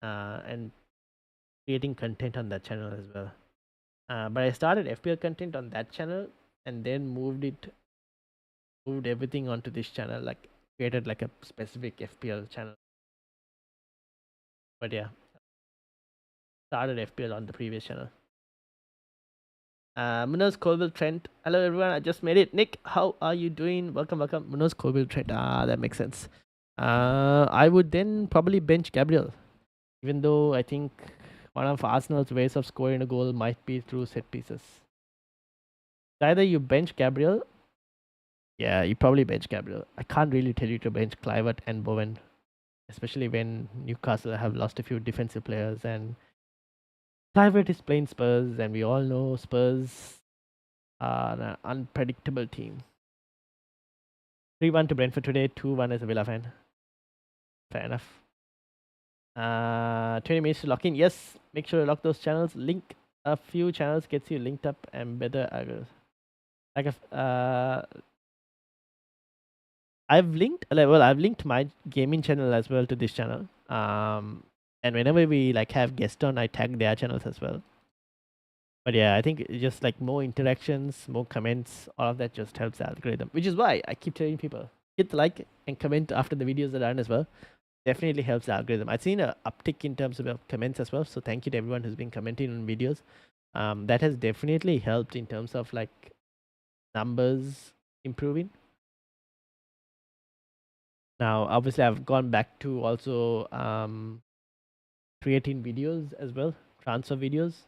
and creating content on that channel as well. But I started FPL content on that channel and then moved everything onto this channel, like created like a specific FPL channel. But yeah, started FPL on the previous channel. Munoz Colville Trent. Hello everyone, I just made it. Nick, how are you doing? Welcome. Munoz Colville Trent. That makes sense. I would then probably bench Gabriel, even though I think one of Arsenal's ways of scoring a goal might be through set pieces. Either you bench Gabriel. Yeah, you probably bench Gabriel. I can't really tell you to bench Clivett and Bowen, especially when Newcastle have lost a few defensive players and Clivett is playing Spurs, and we all know Spurs are an unpredictable team. 3-1 to Brentford today, 2-1 as a Villa fan. Fair enough. 20 minutes to lock in. Yes, make sure to lock those channels. Link a few channels gets you linked up and better. Like I've linked I've linked my gaming channel as well to this channel. And whenever we like have guests on, I tag their channels as well. But yeah, I think it's just like more interactions, more comments, all of that just helps the algorithm. Which is why I keep telling people hit the like and comment after the videos are done as well. Definitely helps the algorithm. I've seen a uptick in terms of comments as well. So thank you to everyone who's been commenting on videos. That has definitely helped in terms of like numbers improving. Now, obviously, I've gone back to also creating videos as well, transfer videos.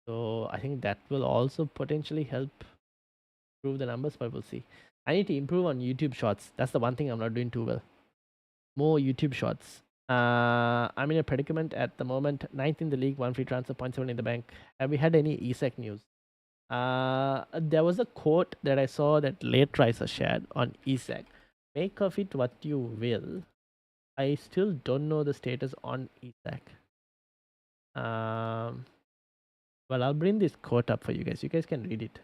So I think that will also potentially help improve the numbers, but we'll see. I need to improve on YouTube Shorts. That's the one thing I'm not doing too well. More YouTube Shorts. I'm in a predicament at the moment. 9th in the league, one free transfer, 0.7 in the bank. Have we had any ESEC news? There was a quote that I saw that Late Riser shared on ESEC. Make of it what you will. I still don't know the status on ESEC. Well, I'll bring this quote up for you guys. You guys can read it.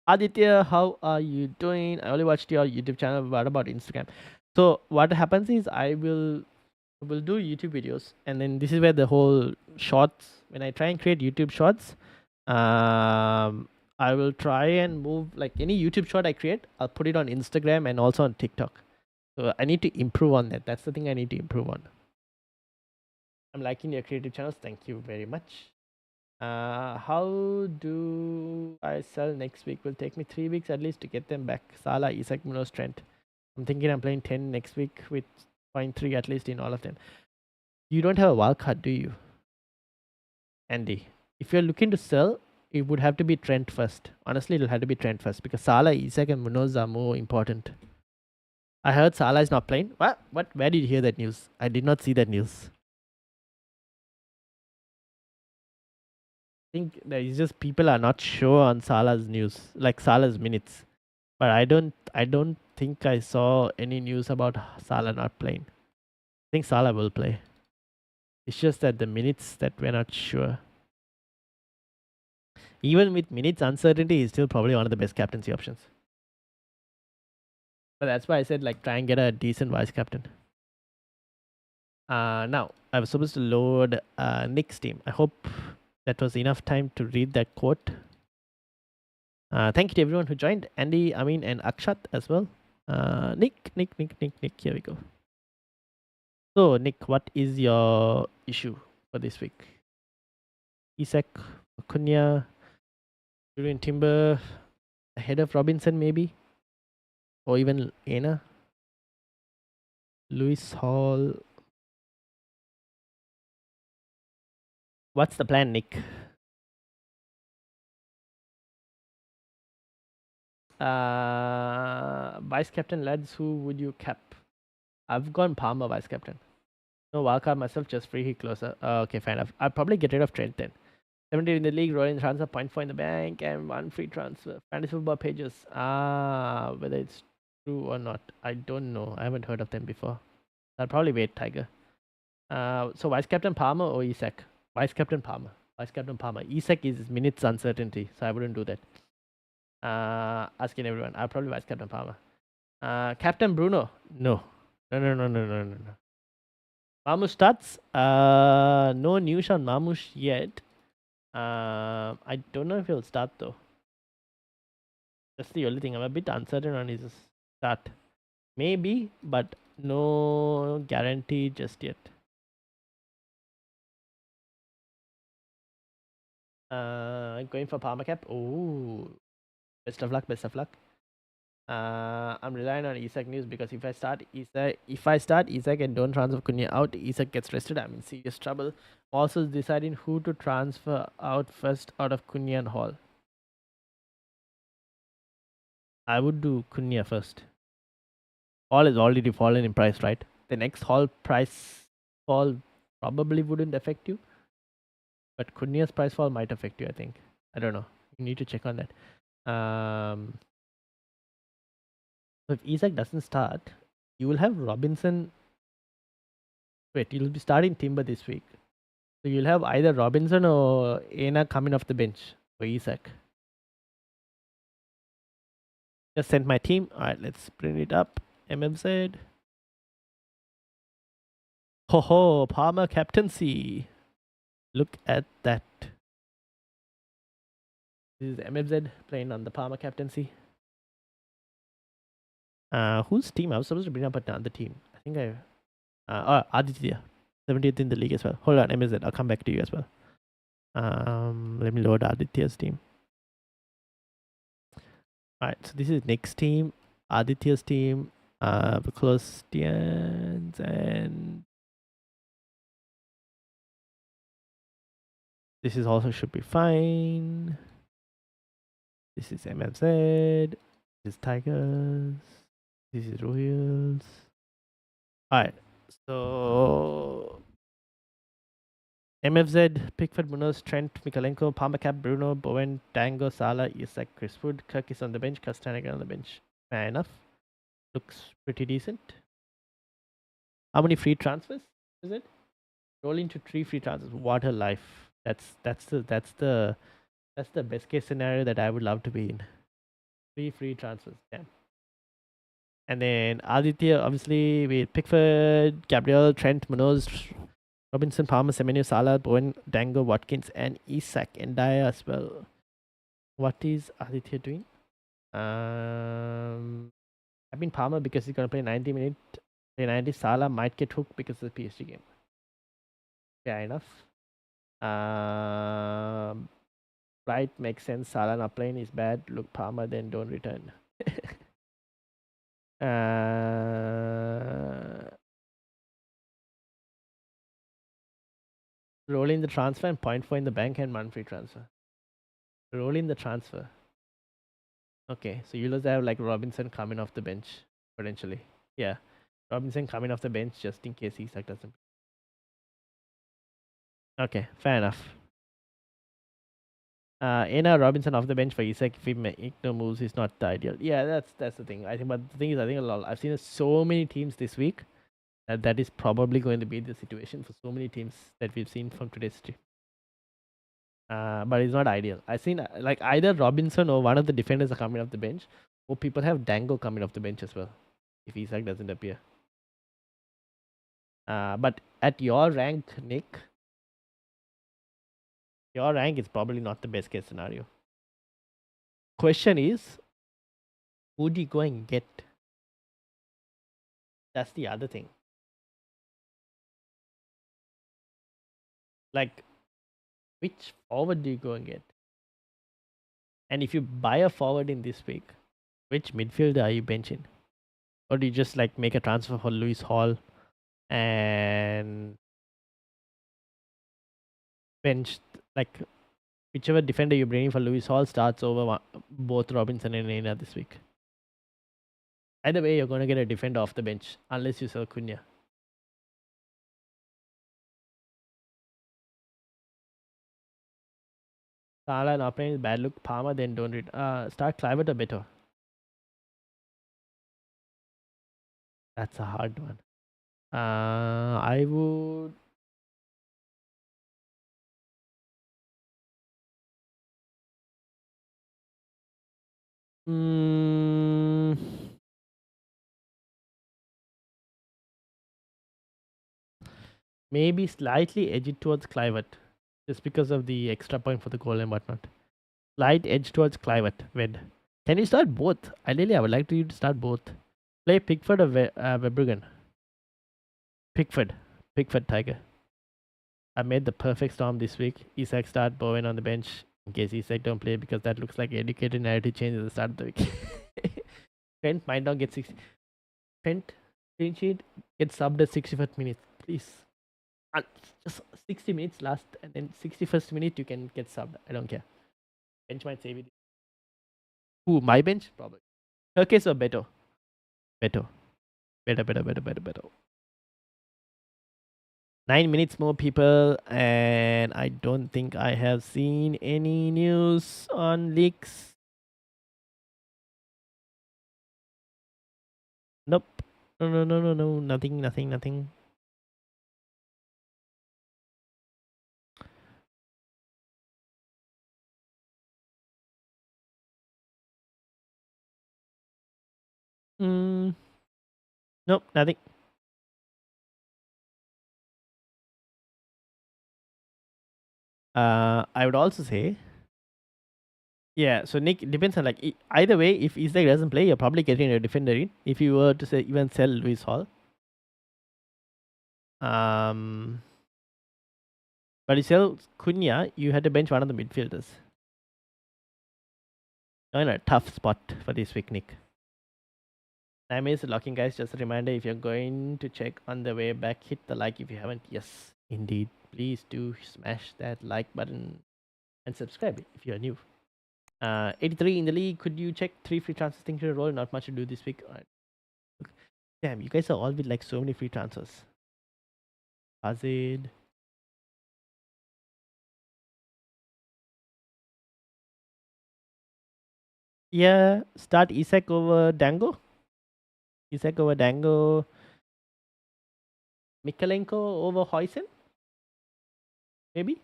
Aditya, how are you doing? I only watched your YouTube channel. What about Instagram? So what happens is I will do YouTube videos, and then this is where the whole shorts. When I try and create YouTube shorts, I will try and move like any YouTube short I create. I'll put it on Instagram and also on TikTok. So I need to improve on that. That's the thing I need to improve on. I'm liking your creative channels. Thank you very much. How do I sell next week? Will take me 3 weeks at least to get them back. Salah, Isak, Munoz, Trent. I'm thinking I'm playing 10 next week with 0.3 at least in all of them. You don't have a wild card, do you, Andy? If you're looking to sell, it would have to be Trent first. Honestly, it'll have to be Trent first because Salah, Isak, and Munoz are more important. I heard Salah is not playing. What? What? Where did you hear that news? I did not see that news. Think there is just people are not sure on Salah's news, like Salah's minutes. But I don't think I saw any news about Salah not playing. I think Salah will play. It's just that the minutes that we're not sure. Even with minutes uncertainty, he's still probably one of the best captaincy options. But that's why I said like try and get a decent vice captain. Now I was supposed to load Nick's team. I hope that was enough time to read that quote. Thank you to everyone who joined. Andy, Amin, and Akshat as well. Nick. Here we go. So, Nick, what is your issue for this week? Isak, Acuna, Julian Timber, ahead of Robinson maybe? Or even Aina? Lewis Hall. What's the plan, Nick? Vice captain lads, who would you cap? I've gone Palmer vice captain. No wildcard myself, just free hit closer. Okay, fine enough. I'll probably get rid of Trent then. 70 in the league, rolling transfer, 0.4 in the bank, and one free transfer. Fantasy football pages. Whether it's true or not, I don't know. I haven't heard of them before. I'll probably wait, Tiger. So vice captain Palmer or Isak? Vice captain Palmer. Vice captain Palmer. Isak is minutes uncertainty, so I wouldn't do that. Asking everyone. I'll probably vice captain Palmer. Captain Bruno. No. No. Mamush starts. No news on Mamush yet. I don't know if he'll start though. That's the only thing. I'm a bit uncertain on his start. Maybe, but no guarantee just yet. Going for Palmer cap. Oh, best of luck. I'm relying on Isak news because if I start Isak and don't transfer Cunha out, Isak gets rested. I'm in serious trouble. Also deciding who to transfer out first out of Cunha and Hall. I would do Cunha first. Hall is already fallen in price, right? The next Hall price fall probably wouldn't affect you, but Cunha's price fall might affect you. I think. I don't know. You need to check on that. So if Isak doesn't start, you will have Robinson Wait, you'll be starting Timber this week. So you'll have either Robinson or Aina coming off the bench for Isak. Just sent my team. Alright, let's bring it up. MMZ. Ho ho, Palmer captaincy. Look at that. This is MMZ playing on the Palmer captaincy. Whose team? I was supposed to bring up another team. I think Aditya. 70th in the league as well. Hold on, MMZ. I'll come back to you as well. Let me load Aditya's team. Alright, so this is Nick's team, Aditya's team, Clostians, and this is also should be fine. This is MFZ. This is Tigers. This is Royals. Alright, so MFZ, Pickford, Munoz, Trent, Mikalenko, Palmercap, Bruno, Bowen, Tango, Salah, Isak, Chris Wood, Kirk is on the bench, Kastanigan on the bench. Fair enough. Looks pretty decent. How many free transfers is it? Roll into 3 free transfers. What a life. That's the best case scenario that I would love to be in. 3 free transfers. Damn. And then Aditya, obviously, with Pickford, Gabriel, Trent, Munoz, Robinson, Palmer, Semenyo, Salah, Bowen, Dango, Watkins, and Isak and Dyer as well. What is Aditya doing? I've been Palmer because he's gonna play 90 minutes. Play 90. Salah might get hooked because of the PSG game. Fair enough. Right, makes sense. Salah not playing is bad. Look, Palmer, then don't return. Roll in the transfer and 0.4 in the bank and 1 free transfer. Roll in the transfer. Okay, so you'll just have like Robinson coming off the bench potentially. Yeah, Robinson coming off the bench just in case Isak doesn't. Okay, fair enough. Aina Robinson off the bench for Isak if he make no moves is not the ideal. Yeah, that's the thing. I think, but the thing is, I think I've seen so many teams this week that is probably going to be the situation for so many teams that we've seen from today's stream. But it's not ideal. I've seen like either Robinson or one of the defenders are coming off the bench, or people have Dango coming off the bench as well if Isak doesn't appear. But at your rank, Nick, your rank is probably not the best case scenario. Question is, who do you go and get? That's the other thing. Like, which forward do you go and get? And if you buy a forward in this week, which midfielder are you benching? Or do you just like make a transfer for Lewis Hall and bench like whichever defender you're bringing for Lewis Hall starts over both Robinson and Reina this week? Either way, you're going to get a defender off the bench unless you sell Cunha. Salah not playing is bad look. Palmer, then don't read. Start Clivert or better? That's a hard one. I would. Maybe slightly edge it towards Clivert, just because of the extra point for the goal and whatnot. Slight edge towards Clivert. Ved. Can you start both? Ideally, I would like you to start both. Play Pickford or Verbruggen? Pickford. Pickford Tiger. I made the perfect storm this week. Isak start, Bowen on the bench. In case Isak don't play because that looks like educated narrative change at the start of the week. Trent might not get 60. Trent, clean sheet, get subbed at 65th minute. Please. Just 60 minutes last and then 61st minute you can get subbed. I don't care. Bench might save it. Who? My bench? Probably. Her case or Beto? Beto. Better. 9 minutes more, people, and I don't think I have seen any news on leaks. Nope. No. Nothing. Mm, nope, nothing. I would also say, yeah. So Nick, it depends on like either way. If Isak doesn't play, you're probably getting a defender in. If you were to say even sell Luis Hall, um, but you sell Cunha, you had to bench one of the midfielders. You're in a tough spot for this week, Nick. Time is locking, guys. Just a reminder: if you're going to check on the way back, hit the like if you haven't. Yes, indeed. Please do smash that like button and subscribe if you're new. 83 in the league. Could you check 3 free transfers? Think to roll. Not much to do this week. Damn, you guys are all with like so many free transfers. Azid. Yeah, start Isak over Dango. Isak over Dango. Mikalenko over Hoysen. Maybe.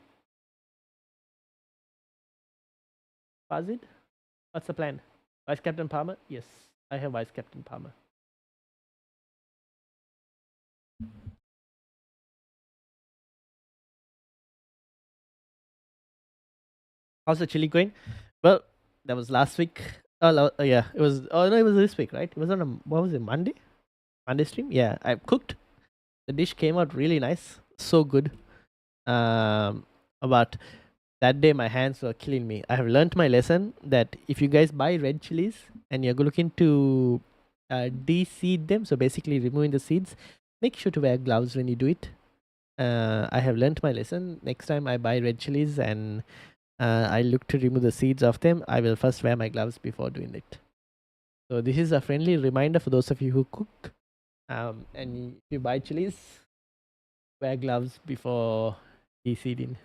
Azid. What's the plan? Vice Captain Palmer? Yes, I have Vice Captain Palmer. How's the chili going? Well, that was last week. Oh, yeah, it was. Oh no, it was this week, right? It was on a what was it? Monday. Monday stream. Yeah, I cooked. The dish came out really nice. So good. But that day my hands were killing me. I have learned my lesson that if you guys buy red chilies and you're looking to de-seed them, so basically removing the seeds, make sure to wear gloves when you do it. I have learned my lesson. Next time I buy red chilies and I look to remove the seeds of them, I will first wear my gloves before doing it. So this is a friendly reminder for those of you who cook. And if you buy chilies, wear gloves before de-seeding.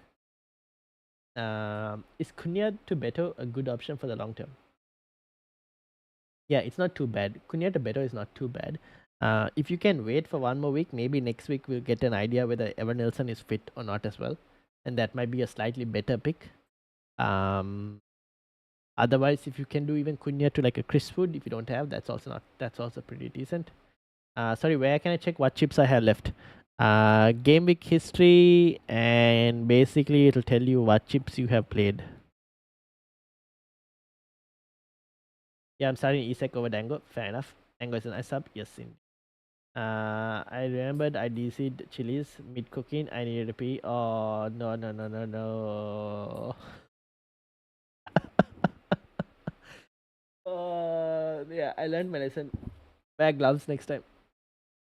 Is Cunha to Beto a good option for the long term? Yeah, it's not too bad. Cunha to Beto is not too bad. If you can wait for one more week, maybe next week we'll get an idea whether Evan Nelson is fit or not as well, and that might be a slightly better pick. Um, Otherwise, if you can do even Cunha to like a Chris Wood, if you don't have, that's also pretty decent. Sorry, where can I check what chips I have left? Game week history, and basically it'll tell you what chips you have played. Yeah, I'm starting Isak over Dango. Fair enough. Dango is a nice sub. Yes, in. I remembered I DC'd chilies mid cooking. I needed to pee. Oh no no no no no. Yeah, I learned my lesson. Wear gloves next time.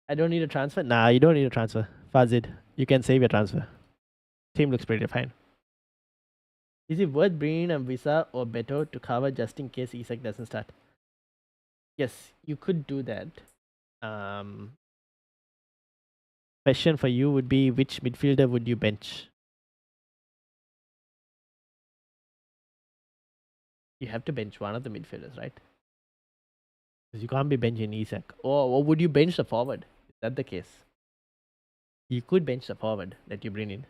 I don't need a transfer. Nah, you don't need a transfer. Fazid, you can save your transfer. Team looks pretty fine. Is it worth bringing a visa or better to cover just in case Isak doesn't start? Yes, you could do that. Um, Question for you would be which midfielder would you bench? You have to bench one of the midfielders, right? Because you can't be benching Isak. Or would you bench the forward? Is that the case? You could bench the forward that you bring in.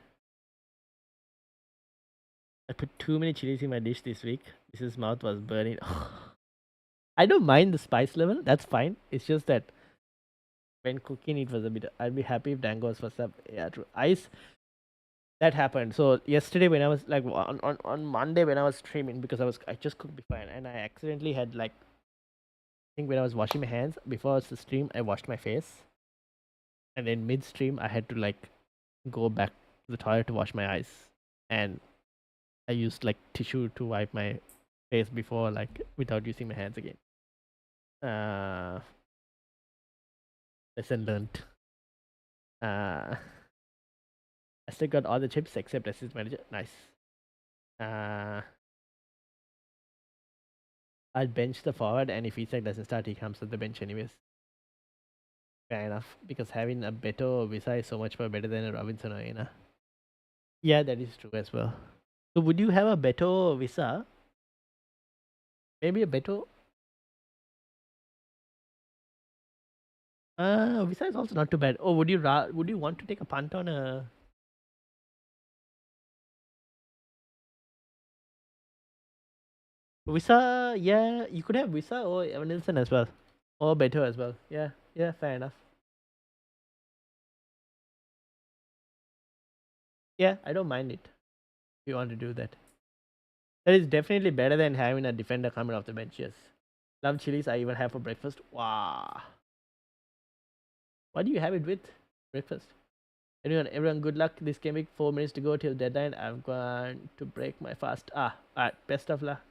I put too many chilies in my dish this week. His mouth was burning. I don't mind the spice level. That's fine. It's just that when cooking, it was a bit. I'd be happy if Dango was first up. Yeah, true. Ice. That happened. So yesterday when I was like on Monday when I was streaming because I just cooked before and I accidentally had like I think when I was washing my hands before the stream I washed my face and then midstream I had to like go back to the toilet to wash my eyes and I used like tissue to wipe my face before like without using my hands again. Uh, Lesson learned. Uh, I still got all the chips except assist manager. Nice. Uh, I'll bench the forward, and if Isak doesn't start, he comes to the bench anyways. Fair enough, because having a Beto Visa is so much more better than a Robinson or Aina. Yeah, that is true as well. So would you have a Beto Visa? Maybe a Beto. Visa is also not too bad. Oh, would you want to take a punt on a Visa? Yeah, you could have Visa or Evan Nilsson as well. Or better as well. Yeah, yeah, fair enough. Yeah, I don't mind it if you want to do that. That is definitely better than having a defender coming off the bench. Yes. Love chilies. I even have for breakfast. Wow. What do you have it with? Breakfast. Everyone, good luck. This game week, 4 minutes to go till deadline. I'm going to break my fast. Alright. Best of luck.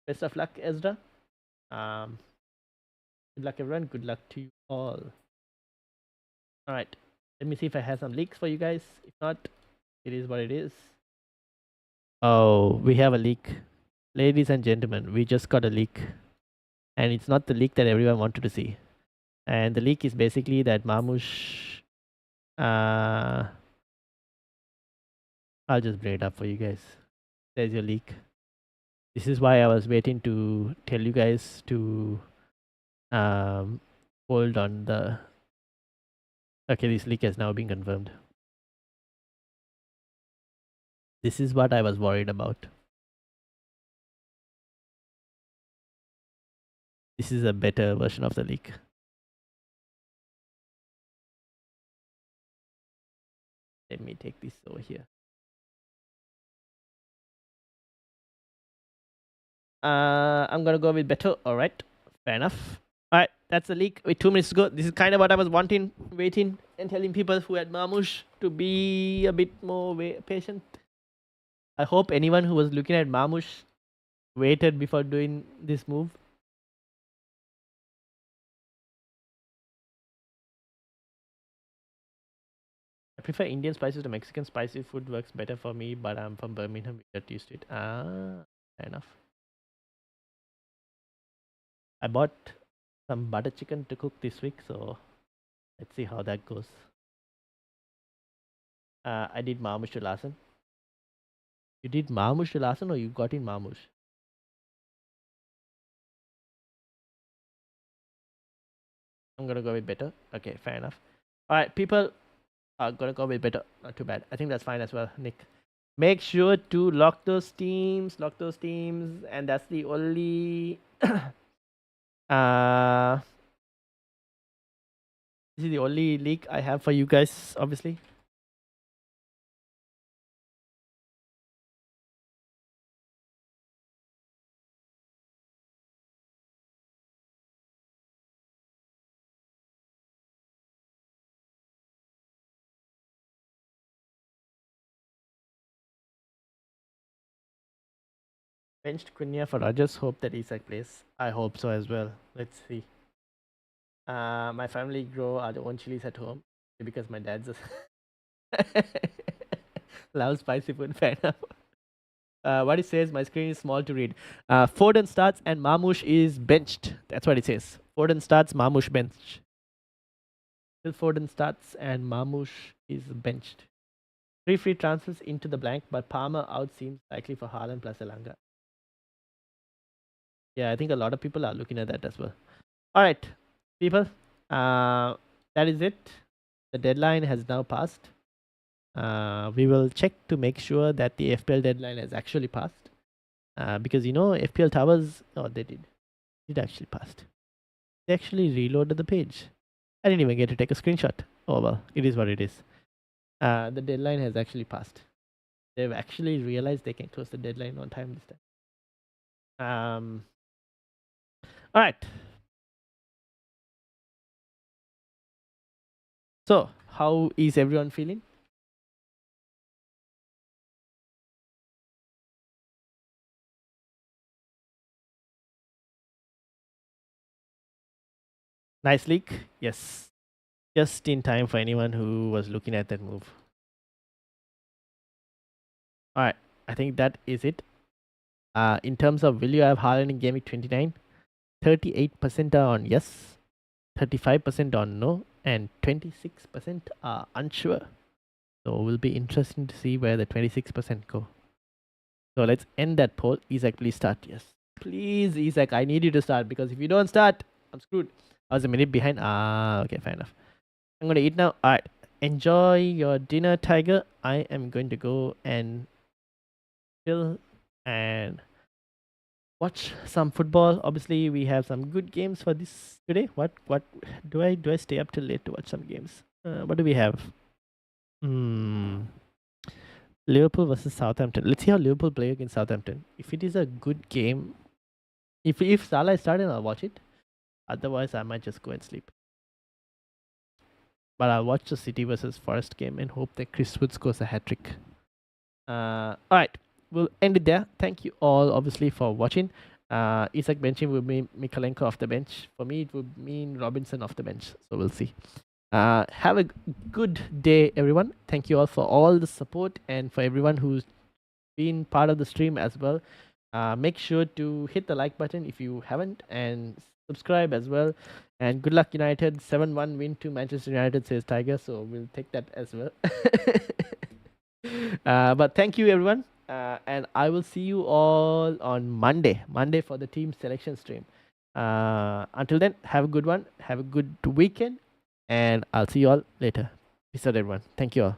Best of luck, Ezra. Um, good luck, everyone. Good luck to you all. Alright. Let me see if I have some leaks for you guys. If not, it is what it is. Oh, we have a leak. Ladies and gentlemen, we just got a leak. And it's not the leak that everyone wanted to see. And the leak is basically that Mamush. I'll just bring it up for you guys. There's your leak. This is why I was waiting to tell you guys to hold on the. Okay, this leak has now been confirmed. This is what I was worried about. This is a better version of the leak. Let me take this over here. I'm gonna go with better. All right, fair enough. All right, that's the leak with 2 minutes to go. This is kind of what I was wanting, waiting, and telling people who had Mamush to be a bit more patient. I hope anyone who was looking at Mamush waited before doing this move. I prefer Indian spices to Mexican. Spicy food works better for me, but I'm from Birmingham. We get used to it. Fair enough. I bought some butter chicken to cook this week, so let's see how that goes. I did Marmush Lassen. You did Marmush Lassen or you got in Marmush? I'm gonna go with better. Okay, fair enough. Alright, people are gonna go with better. Not too bad. I think that's fine as well, Nick. Make sure to lock those teams, and that's the only this is the only leak I have for you guys, obviously. Benched Quinnia for Rogers. Hope that Isak plays. I hope so as well. Let's see. My family grow our own chilies at home because my dad's loves spicy food. Fair enough. What it says, my screen is small to read. Foden starts and Marmoush is benched. That's what it says. Foden starts, Marmoush benched. Phil Foden starts and Marmoush is benched. 3 free transfers into the blank, but Palmer out seems likely for Haaland plus Elanga. Yeah, I think a lot of people are looking at that as well. All right, people. That is it. The deadline has now passed. We will check to make sure that the FPL deadline has actually passed. Because FPL Towers, oh, they did actually passed. They actually reloaded the page. I didn't even get to take a screenshot. Oh well, it is what it is. The deadline has actually passed. They've actually realized they can close the deadline on time this time. All right. So, how is everyone feeling? Nice leak. Yes. Just in time for anyone who was looking at that move. All right. I think that is it. In terms of will you have Haaland in Game Week 29? 38% are on yes, 35% on no, and 26% are unsure. So it will be interesting to see where the 26% go. So let's end that poll. Isaac, please start. Yes. Please, Isaac, I need you to start because if you don't start, I'm screwed. I was a minute behind. Okay, fair enough. I'm going to eat now. All right. Enjoy your dinner, Tiger. I am going to go and chill and watch some football. Obviously, we have some good games for this today. What do I stay up till late to watch some games? What do we have? Hmm. Liverpool versus Southampton. Let's see how Liverpool play against Southampton. If it is a good game, if Salah is starting, I'll watch it. Otherwise, I might just go and sleep. But I'll watch the City versus Forest game and hope that Chris Wood scores a hat trick. All right, we'll end it there. Thank you all, obviously, for watching. Isak benching will mean Mikalenko off the bench. For me, it would mean Robinson off the bench. So we'll see. Have a good day, everyone. Thank you all for all the support and for everyone who's been part of the stream as well. Make sure to hit the like button if you haven't and subscribe as well. And good luck, United. 7-1 win to Manchester United, says Tiger. So we'll take that as well. But thank you, everyone. And I will see you all on Monday. Monday for the team selection stream. Until then, have a good one. Have a good weekend. And I'll see you all later. Peace out, everyone. Thank you all.